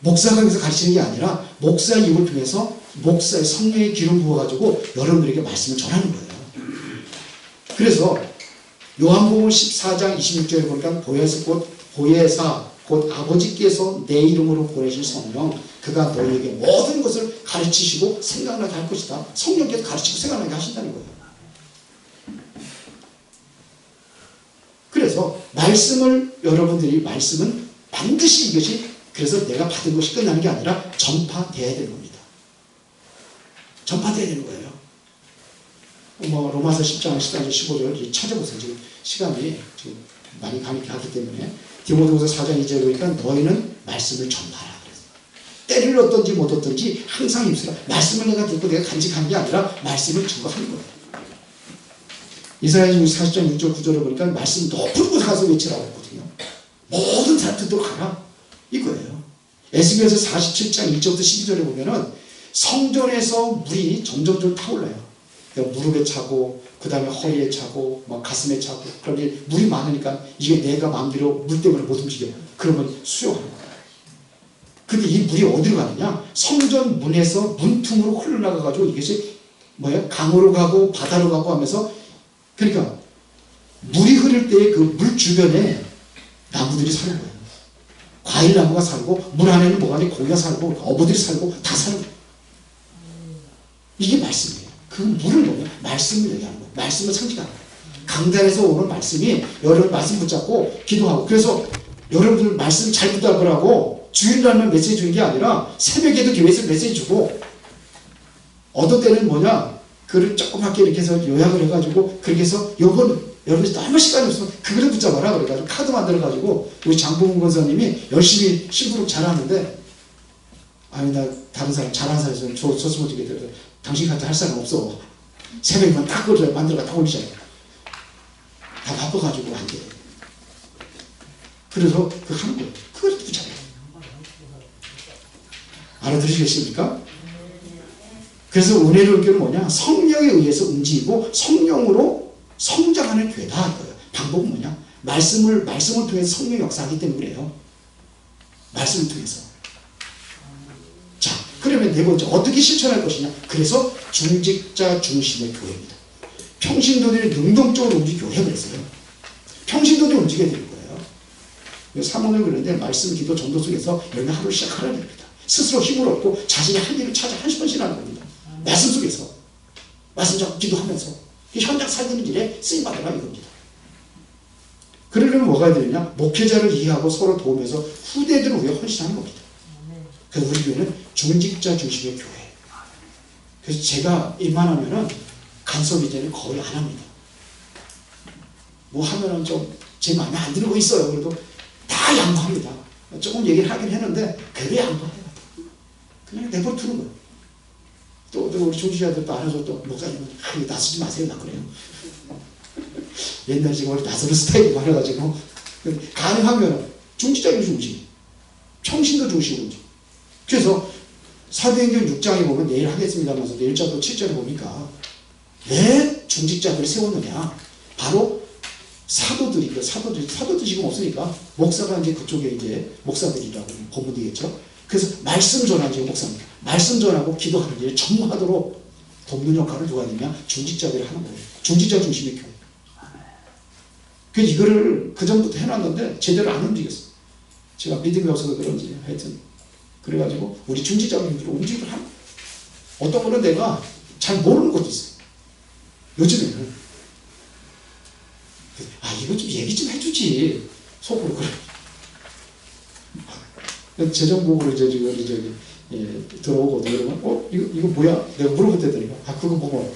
목사가 여기서 가르치는 게 아니라 목사의 입을 통해서 목사의 성령의 기름 부어가지고 여러분들에게 말씀을 전하는 거예요. 그래서 요한복음 14장 26절에 보니까 보혜사 곧 아버지께서 내 이름으로 보내신 성령 그가 너희에게 모든 것을 가르치시고 생각나게 할 것이다. 성령께서 가르치고 생각나게 하신다는 거예요. 그래서 말씀은 반드시 이것이 그래서 내가 받은 것이 끝나는 게 아니라 전파돼야 되는 겁니다. 전파돼야 되는 거예요. 뭐 로마서 10장, 14절, 15절 찾아보세요. 지금 시간이 지금 많이 가기 때문에 디모데후서 4장 2절에 보니까 너희는 말씀을 전파하라 그래서 때를 얻든지 못 얻든지 항상 힘쓰라. 말씀을 내가 듣고 내가 간직하는 게 아니라 말씀을 증거하는 거예요. 이사야 40장 6절 9절에 보니까 말씀 높은 곳에 가서 외치라고 했거든요. 모든 사람 듣도록 하라 이거예요. 에스겔서 47장 1절부터 12절에 보면은 성전에서 물이 점점 타올라요. 그러니까 무릎에 차고 그 다음에 허리에 차고 막 가슴에 차고 그런데 물이 많으니까 이게 내가 마음대로 물 때문에 못 움직여. 그러면 수용하는 거예요. 근데 이 물이 어디로 가느냐? 성전 문에서 문틈으로 흘러나가가지고 이것이 강으로 가고 바다로 가고 하면서 그러니까 물이 흐를 때 그 물 주변에 나무들이 사는 거예요. 과일나무가 살고 물 안에는 뭐가 아니 고기가 살고 어부들이 살고 다 사는 거예요. 이게 말씀이에요. 그 물을 뭐냐? 말씀을 얘기하는 거예요. 말씀을 상징하는 거예요. 강단에서 오는 말씀이 여러분 말씀 붙잡고 기도하고 그래서 여러분들 말씀 잘 붙잡으라고 주일날만 메시지 주는 게 아니라 새벽에도 교회에서 메시지 주고 어떤 때는 뭐냐? 그걸 조그맣게 이렇게 해서 요약을 해가지고 그렇게 해서 요건 여러분이 너무 시간이 없으면 그거를 붙잡아라 그래가지고 카드 만들어가지고 우리 장봉훈 권사님이 열심히 심부름 잘하는데 아니 나 다른 사람 잘하는 사람이 줬으면 좋겠다. 당신 같은 할 사람 없어. 새벽에만 딱 그걸 만들어가 다 올리잖아. 다 바빠가지고 안 돼. 그래서 그거 하는 거예요. 그걸 붙잡아요. 알아들으시겠습니까? 그래서 은혜로운 교회는 뭐냐? 성령에 의해서 움직이고 성령으로 성장하는 교회다 이거예요. 방법은 뭐냐? 말씀을 통해서 성령이 역사하기 때문에 그래요. 말씀을 통해서. 자, 그러면 네 번째 어떻게 실천할 것이냐? 그래서 중직자 중심의 교회입니다. 평신도들이 능동적으로 움직여야 그랬어요. 평신도들이 움직여야 되는 거예요. 사모를 그러는데 말씀, 기도, 전도 속에서 여러분 하루를 시작하라 됩니다. 스스로 힘을 얻고 자신의 할 일을 찾아 한 번씩 하는 겁니다. 말씀 속에서. 말씀 잡고 기도하면서. 현장 살리는 일에 쓰임받으라 이겁니다. 그러려면 뭐가 해야 되느냐? 목회자를 이해하고 서로 도우면서 후대들을 위해 헌신하는 겁니다. 그래서 우리 교회는 중직자 중심의 교회예요. 그래서 제가 일만하면은 간섭 이제는 거의 안 합니다. 뭐 하면은 좀 제 마음에 안 드는 거 있어요. 그래도 다 양보합니다. 조금 얘기를 하긴 했는데 그래도 양보해요. 그냥 내버려 두는 거예요. 또 우리 중직자들 알아서 또 목사님은 이거 나서지 마세요. 나 그래요. 옛날 지금 우리 나서는 스타일이 많아가지고 가능하면 중직자도 중심, 평신도 중심이지. 그래서 사도행전 6장에 보면 내일 하겠습니다면서 1절부터 7절에 보니까 왜 중직자들을 세웠느냐? 바로 사도들이 지금 없으니까 목사가 이제 그쪽에 이제 목사들이라고 보면 되겠죠. 그래서 말씀 전하죠, 목사입니다. 말씀 전하고 기도하는 일을 전무하도록 돕는 역할을 누가 하느냐? 중직자들이 하는 거예요. 중직자 중심의 교회. 그래서 이거를 그 전부터 해놨는데 제대로 안 움직였어요. 제가 믿음이 없어서 그런지 하여튼 그래가지고 우리 중직자분들을 움직이를 하는 거예요. 어떤 거는 내가 잘 모르는 것도 있어요. 요즘에는 이거 좀 얘기 좀 해주지 속으로 그래. 재정복으로 이제 저기 들어오고 그러면 이거 뭐야? 내가 물어봤더니 그거 뭐고?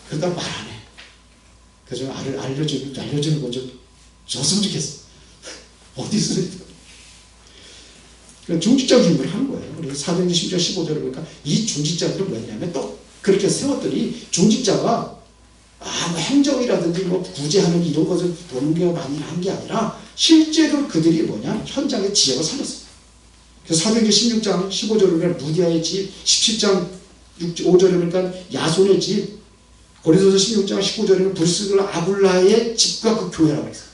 그러다 말 안 해. 그래서 좀 알려주는 거 좀 줬으면 좋겠어. 어디서 중직자 준비를 하는 거예요. 그래서 사도행전 10절 15절을 보니까 이 중직자들은 뭐냐면 또 그렇게 세웠더니 중직자가 뭐 행정이라든지 뭐 구제하는 이런 것을 보는 게 많이 한 게 아니라 실제로 그들이 뭐냐 현장의 지역을 살렸어요. 그래서 사도행전 16장 15절을 보면 루디아의 집, 17장 5절을 보니까 야손의 집, 고린도서 16장 19절에는 브리스가 아굴라의 집과 그 교회라고 했어요.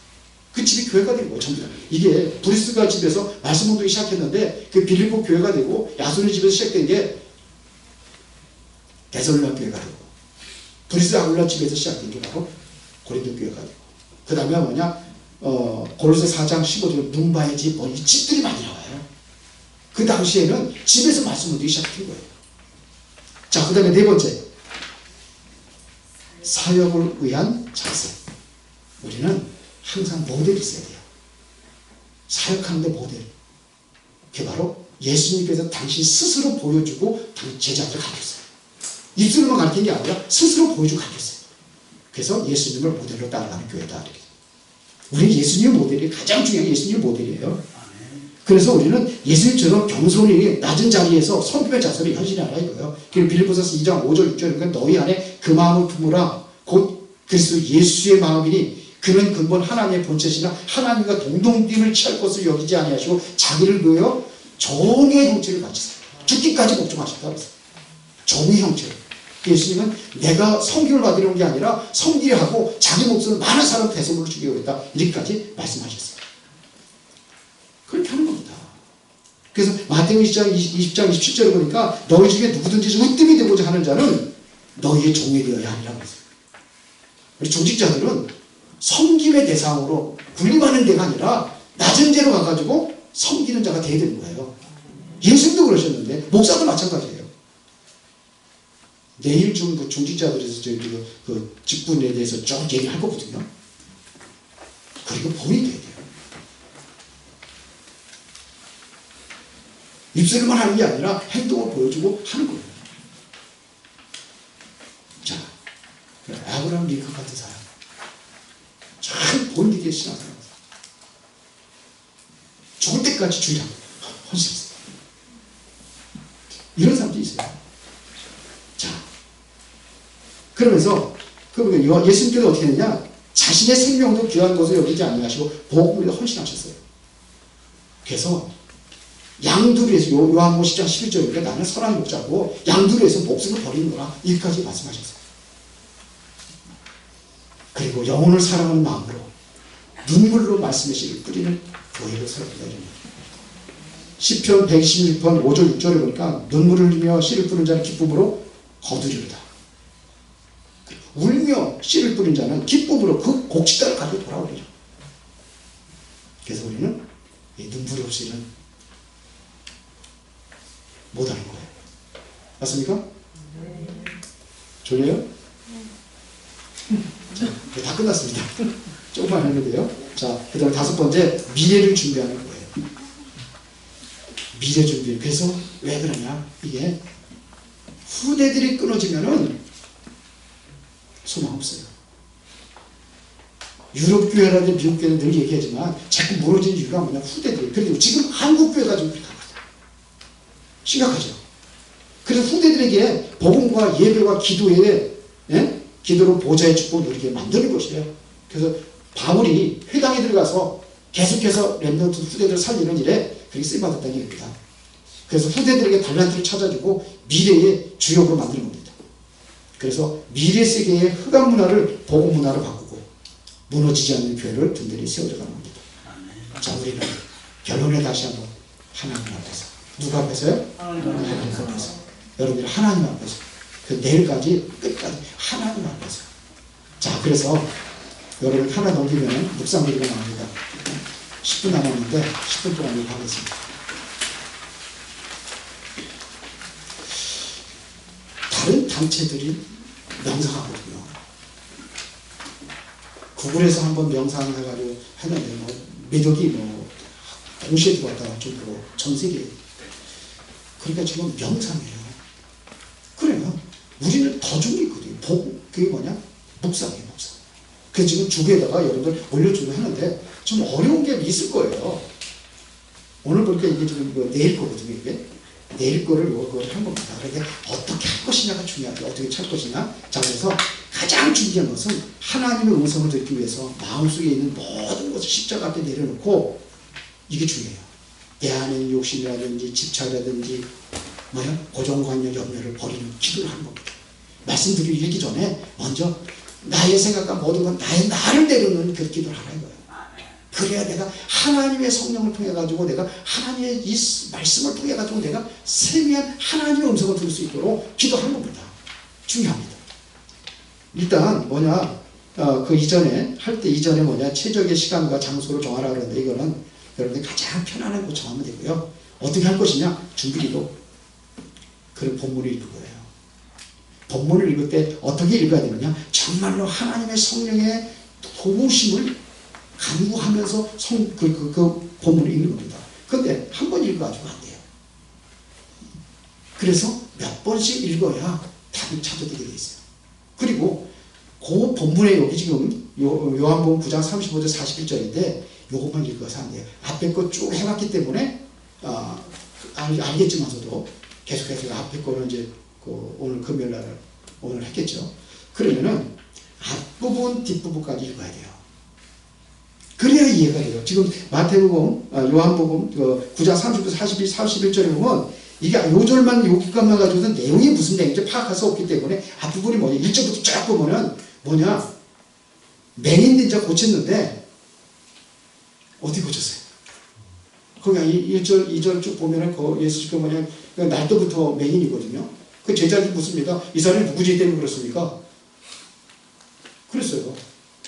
그 집이 교회가 된 거예요. 전부 다. 이게 브리스가 집에서 말씀 운동이 시작했는데 그 빌립보 교회가 되고 야손의 집에서 시작된 게 데살로니가 교회가 되고 브리스 아굴라 집에서 시작된 게 바로 고린도 교회가 되고 그 다음에 뭐냐 고린도서 4장 15절 눈바의 집, 이 집들이 많이 나와요. 그 당시에는 집에서 말씀 운동이 시작된 거예요. 자, 그 다음에 네 번째 사역을 위한 자세. 우리는 항상 모델이 있어야 돼요. 사역하는데 모델. 그게 바로 예수님께서 당신 스스로 보여주고 제자들을 가르쳤어요. 입술로만 가르친 게 아니라 스스로 보여주고 가르쳤어요. 그래서 예수님을 모델로 따라가는 교회다. 우리 예수님의 모델이 가장 중요한 예수님의 모델이에요. 그래서 우리는 예수님처럼 겸손히 낮은 자리에서 섬김의 자세를 현실하라 이거예요. 그리고 빌립보서서 2장 5절 6절 그러니까 너희 안에 그 마음을 품으라. 곧 그리스도 예수의 마음이니 그는 근본 하나님의 본체시나 하나님과 동등됨을 취할 것을 여기지 아니하시고 자기를 위하여 종의 형체를 가지사 죽기까지 복종하셨다 그랬어요. 종의 형체로. 예수님은 내가 섬김을 받으려 온 게 아니라 섬기려 하고 자기 목숨을 많은 사람 대성물로 죽이겠다 이렇게까지 말씀하셨어요. 그렇게 하는 겁니다. 그래서 마태복음 20장 27절을 보니까 너희 중에 누구든지 으뜸이 되고자 하는 자는 너희의 종이 되어야 하리라고 했어요. 우리 중직자들은 섬김의 대상으로 군림하는 데가 아니라 낮은 데로 가가지고 섬기는 자가 되어야 되는 거예요. 예수님도 그러셨는데 목사도 마찬가지예요. 내일 좀 그 중직자들에서 저희 그 직분에 대해서 쭉 얘기를 할 거거든요. 그리고 본이 돼야 돼요. 입술만 하는 게 아니라 행동을 보여주고 하는 거예요. 자, 아브라함 링컨 같은 사람. 참 본디게 신앙생활. 죽을 때까지 주의하고 헌신했어요. 이런 사람도 있어요. 자, 그러면서 예수님께서 어떻게 했느냐? 자신의 생명도 귀한 것을 여기지 아니하시고 복음을 위해 헌신하셨어요. 그래서 양두리에서 요한복음 10장 11절이니까 나는 선한 목자고 양두리에서 목숨을 버리는구나 여기까지 말씀하셨어요. 그리고 영혼을 사랑하는 마음으로 눈물로 말씀의 씨를 뿌리는 교회를 세웁니다. 시편 126편 5절 6절에 보니까 눈물을 흘리며 씨를 뿌리는 자는 기쁨으로 거두리로다. 울며 씨를 뿌린 자는 기쁨으로 그 곡식단을 가지고 돌아오리라. 그래서 우리는 이 눈물이 없이는 못하는 거예요. 맞습니까? 졸려요? 자, 다 끝났습니다. 조금만 했는데요. 자, 그 다음에 5번째, 미래를 준비하는 거예요. 미래 준비. 그래서 왜 그러냐? 이게 후대들이 끊어지면은 소망 없어요. 유럽 교회라든지 미국 교회는 늘 얘기하지만 자꾸 무너진 이유가 뭐냐? 후대들이. 그리고 지금 한국 교회가 좀 심각하죠. 그래서 후대들에게 복음과 예배와 기도에, 예? 기도로 보좌의 축복을 누리게 만드는 것이에요. 그래서 바울이 회당에 들어가서 계속해서 렘넌트 후대들을 살리는 일에 그렇게 쓰임받았다는 얘기입니다. 그래서 후대들에게 달란트를 찾아주고 미래의 주역으로 만드는 겁니다. 그래서 미래 세계의 흑암 문화를 복음 문화로 바꾸고 무너지지 않는 교회를 든든히 세워져가는 겁니다. 자, 우리는 결론에 다시 한번 하나님 앞에서, 누가 앞에서요? 하나님 앞에서. 여러분들 하나님 앞에서, 그 내일까지 끝까지 하나님 앞에서. 자, 그래서 여러분 하나 넘기면 묵상기도가 나옵니다. 10분 남았는데 10분 동안 이거 하겠습니다. 다른 단체들이 명상하거든요. 구글에서 한번 명상해가지고 했는데 매덕이 동시에 들어왔다가 좀 전 세계에. 그러니까 지금 명상이에요. 그러면 우리는 더 좋은 게 있거든요. 그게 뭐냐? 묵상이에요, 묵상. 그래서 지금 주부에다가 여러분들 올려주고 하는데 좀 어려운 게 있을 거예요. 오늘 보니까 이게 지금 내일 거거든요, 이게. 내일 거를 요걸 한 겁니다. 그런데 어떻게 할 것이냐가 중요하죠. 어떻게 찰 것이냐. 자, 그래서 가장 중요한 것은 하나님의 음성을 듣기 위해서 마음속에 있는 모든 것을 십자가 앞에 내려놓고, 이게 중요해요. 내 안에 욕심이라든지 집착이라든지 고정관념 염려를 버리는 기도를 하는 겁니다. 말씀드리고 읽기 전에 먼저 나의 생각과 모든 건 나를 내려놓는 그 기도를 하는 거예요. 그래야 내가 하나님의 성령을 통해 가지고 내가 하나님의 이 말씀을 통해 가지고 내가 세미한 하나님의 음성을 들을 수 있도록 기도하는 겁니다. 중요합니다. 일단 그 이전에 할 때 이전에 최적의 시간과 장소를 정하라 그러는데, 이거는 여러분들이 가장 편안한 곳 정하면 되고요. 어떻게 할 것이냐? 준비기도. 그런 본문을 읽을 거예요. 본문을 읽을 때 어떻게 읽어야 되느냐? 정말로 하나님의 성령의 도우심을 간구하면서 그 본문을 읽는 겁니다. 그런데 한 번 읽어가지고 안 돼요. 그래서 몇 번씩 읽어야 답을 찾아들게 돼 있어요. 그리고 그 본문에 여기 지금 요한복음 9장 35절 41절인데 요것만 읽어서 안 돼요. 앞에 거 쭉 해봤기 때문에 알겠지만서도 계속해서 앞에 거는 이제 오늘 금요일날 오늘 했겠죠. 그러면은 앞부분 뒷부분까지 읽어야 돼요. 그래야 이해가 돼요. 지금 마태복음, 요한복음 9장 39, 41, 41절에 보면 이게 요절만 여기까지만 가지고는 내용이 무슨 내용인지 파악할 수 없기 때문에 앞부분이 1절부터 쫙 보면은 맹인 인자 고쳤는데 어디 고쳤어요? 거기 1절, 2절 쭉 보면은 예수님께 날때부터 맹인이거든요. 그 제자들이 묻습니다. 이 사람이 누구 죄 때문에 그렇습니까? 그랬어요.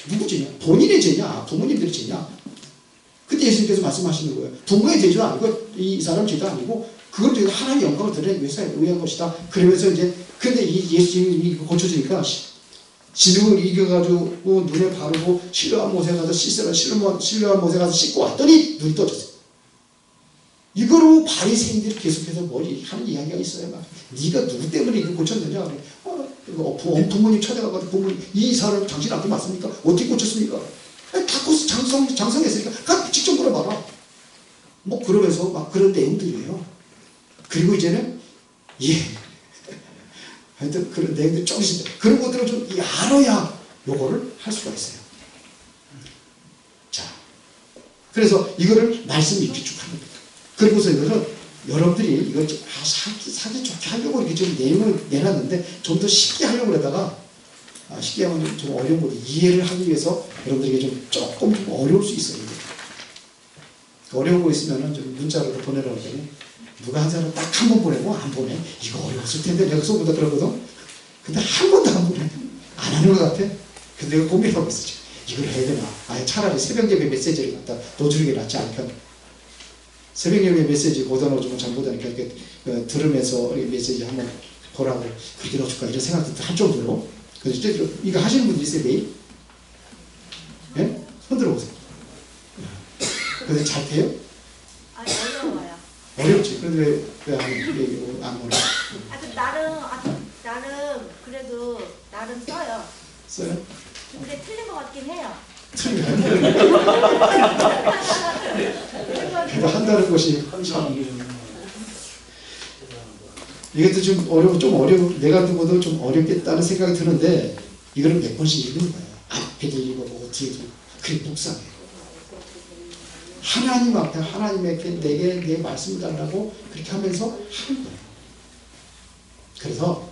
누구 죄냐? 본인의 죄냐? 부모님들의 죄냐? 그때 예수님께서 말씀하시는 거예요. 부모의 죄도 아니고 이 사람 죄도 아니고 그걸 통해서 하나님의 영광을 드러내기 위해서 위한 것이다. 그러면서 이제 근데 이 예수님이 고쳐지니까 진흙을 이겨가지고 눈에 바르고 실로암 못에 가서 씻으라. 실로암 못에 가서 씻고 왔더니 눈이 떠졌어요. 이거로 바리새인들이 계속해서 하는 이야기가 있어요. 네가 누구 때문에 이걸 고쳤느냐? 부모님 찾아가가지고 부모님 이 사람 당신 앞에 맞습니까? 어떻게 고쳤습니까? 다 고쳐 장성했으니까 직접 물어봐라. 그러면서 막 그런 내용들이에요. 그리고 이제는 하여튼 그런 내용들이 조금씩 그런 것들을 좀 알아야 요거를 할 수가 있어요. 자, 그래서 이거를 말씀 이렇게 쭉 합니다. 그리고서 이거는 여러분들이 이걸 사기 좋게 하려고 이렇게 좀 내용을 내놨는데 좀 더 쉽게 하려고 그러다가 쉽게 하면 좀 어려운 거 이해를 하기 위해서 여러분들에게 조금 어려울 수 있어요. 어려운 거 있으면은 좀 문자로 보내라고 하더니 누가 한 사람 딱 한 번 보내고 안 보내. 이거 어려웠을 텐데 내가 써보다 그러거든. 근데 한 번도 안 보내. 안 하는 것 같아. 근데 내가 고민하고 있어. 이걸 해야 되나. 차라리 새벽 예배 메시지를 갖다 넣어주는 게 낫지 않을까. 새벽 예배 메시지 거기다 넣어주면 전보다니까 이렇게 들으면서 메시지 한번 보라고 그렇게 넣어줄까 이런 생각도 할 정도로 그래서 이거 하시는 분들 있어요, 매일? 예? 손 들어보세요. 그래서 잘 돼요? 아니 어려워요. 어렵지. 그런데 왜안 어려워? 나름 그래도 나름 써요. 써요? 근데 틀린 것 같긴 해요. 그래도 한다는 것이 참 이것도 좀 내가 두고도 좀 어렵겠다는 생각이 드는데 이거는 몇 번씩 읽는 거예요. 앞에도 읽어보고 뒤에도. 그게 묵상해요. 하나님 앞에 하나님에게 내게 내 말씀을 달라고 그렇게 하면서 하는 거예요. 그래서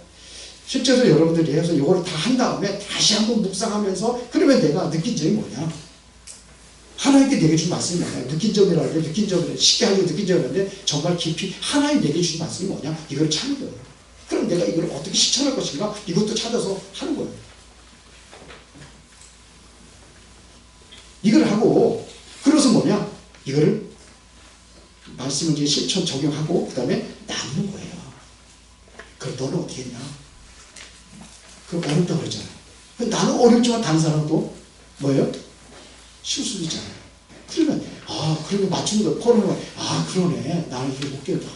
실제로 여러분들이 해서 이걸 다 한 다음에 다시 한번 묵상하면서 그러면 내가 느낀 점이 뭐냐? 하나님께 내게 준 말씀이 뭐냐? 느낀 점이라고 해. 느낀 점을 쉽게 하려고 느낀 점인데 정말 깊이 하나님 내게 준 말씀이 뭐냐? 이걸 찾는 거예요. 그럼 내가 이걸 어떻게 실천할 것인가? 이것도 찾아서 하는 거예요. 이걸 하고 그래서 뭐냐? 이거를 말씀을 이제 실천 적용하고 그 다음에 나누는 거예요. 그럼 너는 어떻게 했냐? 그거 어렵다고 그러잖아요. 나는 어렵지만 다른 사람도 뭐예요? 쉬울 수도 있잖아요. 그러면 그러면 맞추는 거 포럼을 그러네. 나는 이게 못 깨다.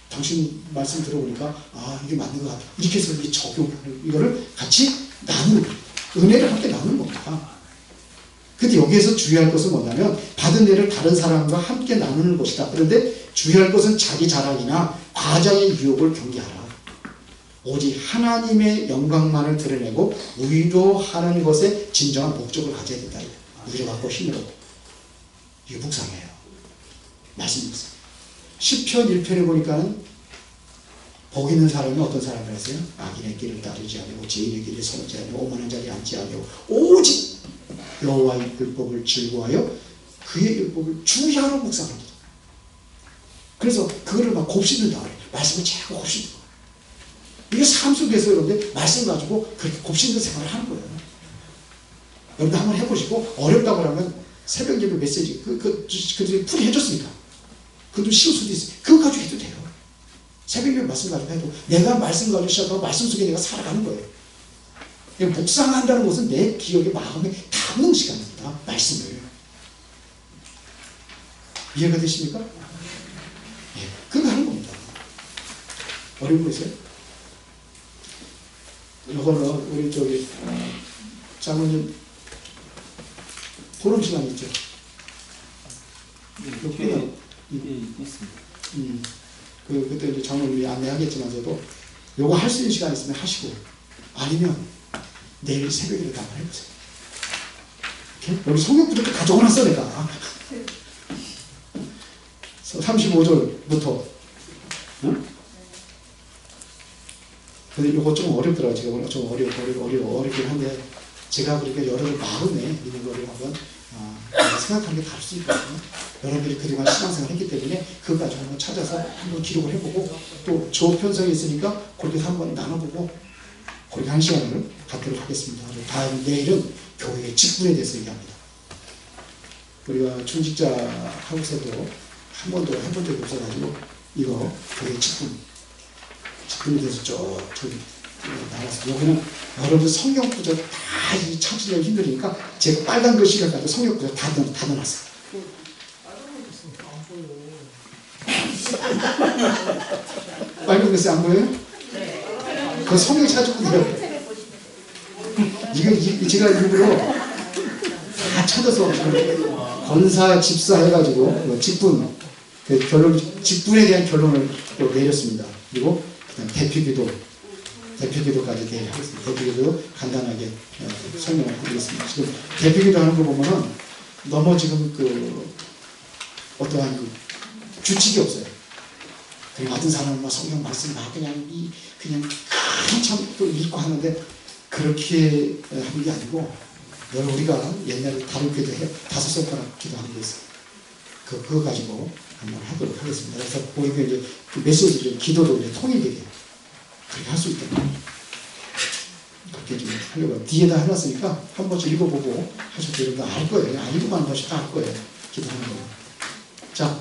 당신 말씀 들어보니까 이게 맞는 것 같아. 이렇게 해서 이게 적용하는 이거를 같이 나누는 거예요. 은혜를 함께 나누는 겁니다. 근데 여기에서 주의할 것은 뭐냐면 받은 은혜를 다른 사람과 함께 나누는 것이다. 그런데 주의할 것은 자기 자랑이나 과장의 유혹을 경계하라. 오직 하나님의 영광만을 드러내고 위로하는 것에 진정한 목적을 가져야 된다. 위로받고 힘으로. 이거 묵상해요. 말씀 묵상. 시편 1편에 보니까는 복 있는 사람이 어떤 사람을 했어요? 악인의 길을 따르지 아니고 죄인의 길을 서지 아니고 오만한 자리에 앉지 아니고 오직 여호와의 율법을 즐거워하여 그의 율법을 주야로 묵상합니다. 그래서 그거를 막 곱씹는다 그래요. 말씀을 자꾸 곱씹는 거예요. 이게 삶 속에서 여러분들 말씀 가지고 그렇게 곱씹는 생활을 하는 거예요. 여러분들 한번 해보시고 어렵다고 하면 새벽 예배 메시지 그들이 풀이 해줬으니까 그것도 쉬울 수도 있어요. 그거 가지고 해도 돼요. 새벽 예배 말씀 가지고 해도 내가 말씀 가지고 시작하고 말씀 속에 내가 살아가는 거예요. 묵상한다는 것은 내 기억에 마음에 담는 시간입니다. 말씀을. 이해가 되십니까? 예, 그거 하는 겁니다. 어려운 거 있어요? 이거는 우리 장로님 토론 시간 있죠? 있습니다. 그때 이제 장로님이 안내하겠지만서도 요거 할 수 있는 시간 있으면 하시고 아니면 내일 새벽에 다 한번 해보세요. 이렇게? 여기 성경부터 가져오놨어 내가. 35절부터. 응? 근데 이거 좀 어렵더라고요. 제가 보니까 좀 어렵긴 한데 제가 그러니까 여러분 마음에 있는 거를 한번 생각하는 게 다를 수 있거든요. 여러분들이 그동안 신앙생활을 했기 때문에 그거 가지고 한번 찾아서 한번 기록을 해보고 또 조편성이 있으니까 그렇게 한번 나눠보고 그렇게 한 시간을 갖도록 하겠습니다. 다음 내일은 교회의 직분에 대해서 얘기합니다. 우리가 중직자 하고서도 한 번도 해본 적이 없어가지고 이거 교회의 직분에 대해서 쭉 나와서 여기는 여러분 성경 구절 다 찾으려고 힘드니까 제가 빨간 글씨를 가지고 성경 구절 다 넣어놨어요. 빨간 글씨 안 보여요? 그 성경 찾으면 돼요. 이거 제가 일부러 다 찾아서 권사 집사 해가지고 직분 직분에 대한 결론을 또 내렸습니다. 그리고 그다음 대표기도까지 내일 하겠습니다. 대표기도 간단하게 설명을 하겠습니다. 지금 대표기도 하는 거 보면은 너무 지금 어떠한 규칙이 없어요. 그리고 어떤 사람은 막 성경 말씀 막 그냥 한참 또 읽고 하는데 그렇게 하는 게 아니고 우리가 옛날에 다른 교회도 5손가락 기도하는 게 있어요. 그거 가지고 한번 하도록 하겠습니다. 그래서 보이게 이제 그 메시지를 기도로 이제 통일되게 그렇게 할 수 있다. 그렇게 좀 하려고 뒤에다 해놨으니까 한 번씩 읽어보고 하셔도 여러분들 알 거예요. 읽고만 한 번씩 다 알 거예요. 기도하는 거. 자,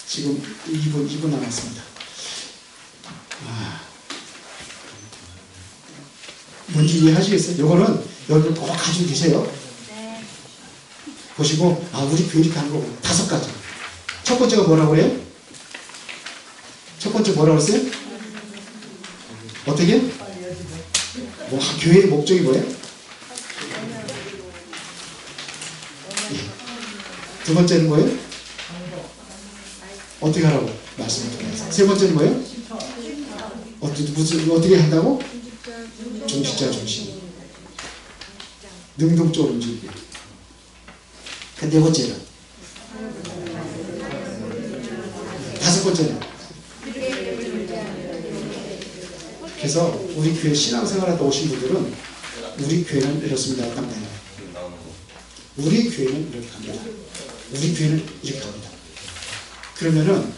지금 2분 남았습니다. 뭔지 이해하시겠어요? 요거는 여러분 꼭 가지고 계세요. 네. 보시고 아 우리 교회 이렇게 하는 거구나. 5가지. 첫 번째가 뭐라고 그래요? 첫 번째 뭐라고 그랬어요? 어떻게? 뭐 교회의 목적이 뭐예요? 두 번째는 뭐예요? 어떻게 하라고 말씀드렸어요. 세 번째는 뭐예요? 어떻게 한다고? 중직자 중심. 능동적으로 움직이고. 네 번째는? 5번째는? 그래서 우리 교회 신앙생활하다 오신 분들은 우리 교회는 이렇습니다. 딱 나요. 우리 교회는 이렇게 합니다. 우리 교회는 이렇게 합니다. 그러면은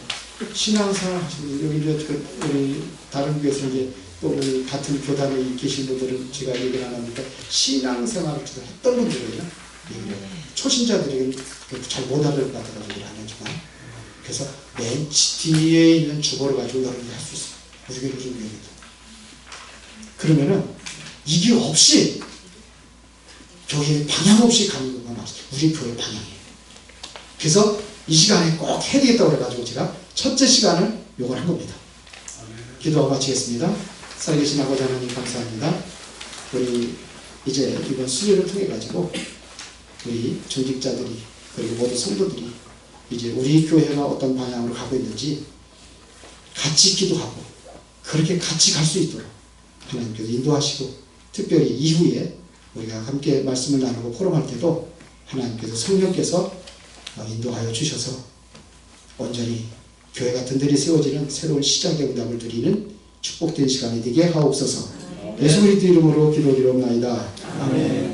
신앙생활 하시는 여기 이제 우리 다른 교회에서 이제 또 우리 같은 교단에 계신 분들은 제가 얘기를 안 합니까? 신앙생활을 했던 분들은요, 초신자들에게는 잘 못 알아들 것 같아서 얘기를 안 하지만, 그래서 맨 뒤에 있는 주보를 가지고 여러분이 할 수 있어요. 우리 교회 무슨 교회입니다. 그러면은 이게 없이 교회 방향 없이 가는 것만 맞아요. 우리 교회 방향이에요. 그래서 이 시간에 꼭 해야 되겠다고 그래가지고 제가 첫째 시간을 요걸 한 겁니다. 기도하고 마치겠습니다. 살아계신 아버지 하나님 감사합니다. 우리 이제 이번 수요를 통해 가지고 우리 중직자들이 그리고 모든 성도들이 이제 우리 교회가 어떤 방향으로 가고 있는지 같이 기도하고 그렇게 같이 갈 수 있도록 하나님께서 인도하시고, 특별히 이후에 우리가 함께 말씀을 나누고 포럼할 때도 하나님께서 성령께서 인도하여 주셔서 온전히 교회가 든든히 세워지는 새로운 시작의 응답을 드리는 축복된 시간이 되게 하옵소서. 예수 그리스도 이름으로 기도드리옵나이다. 아멘.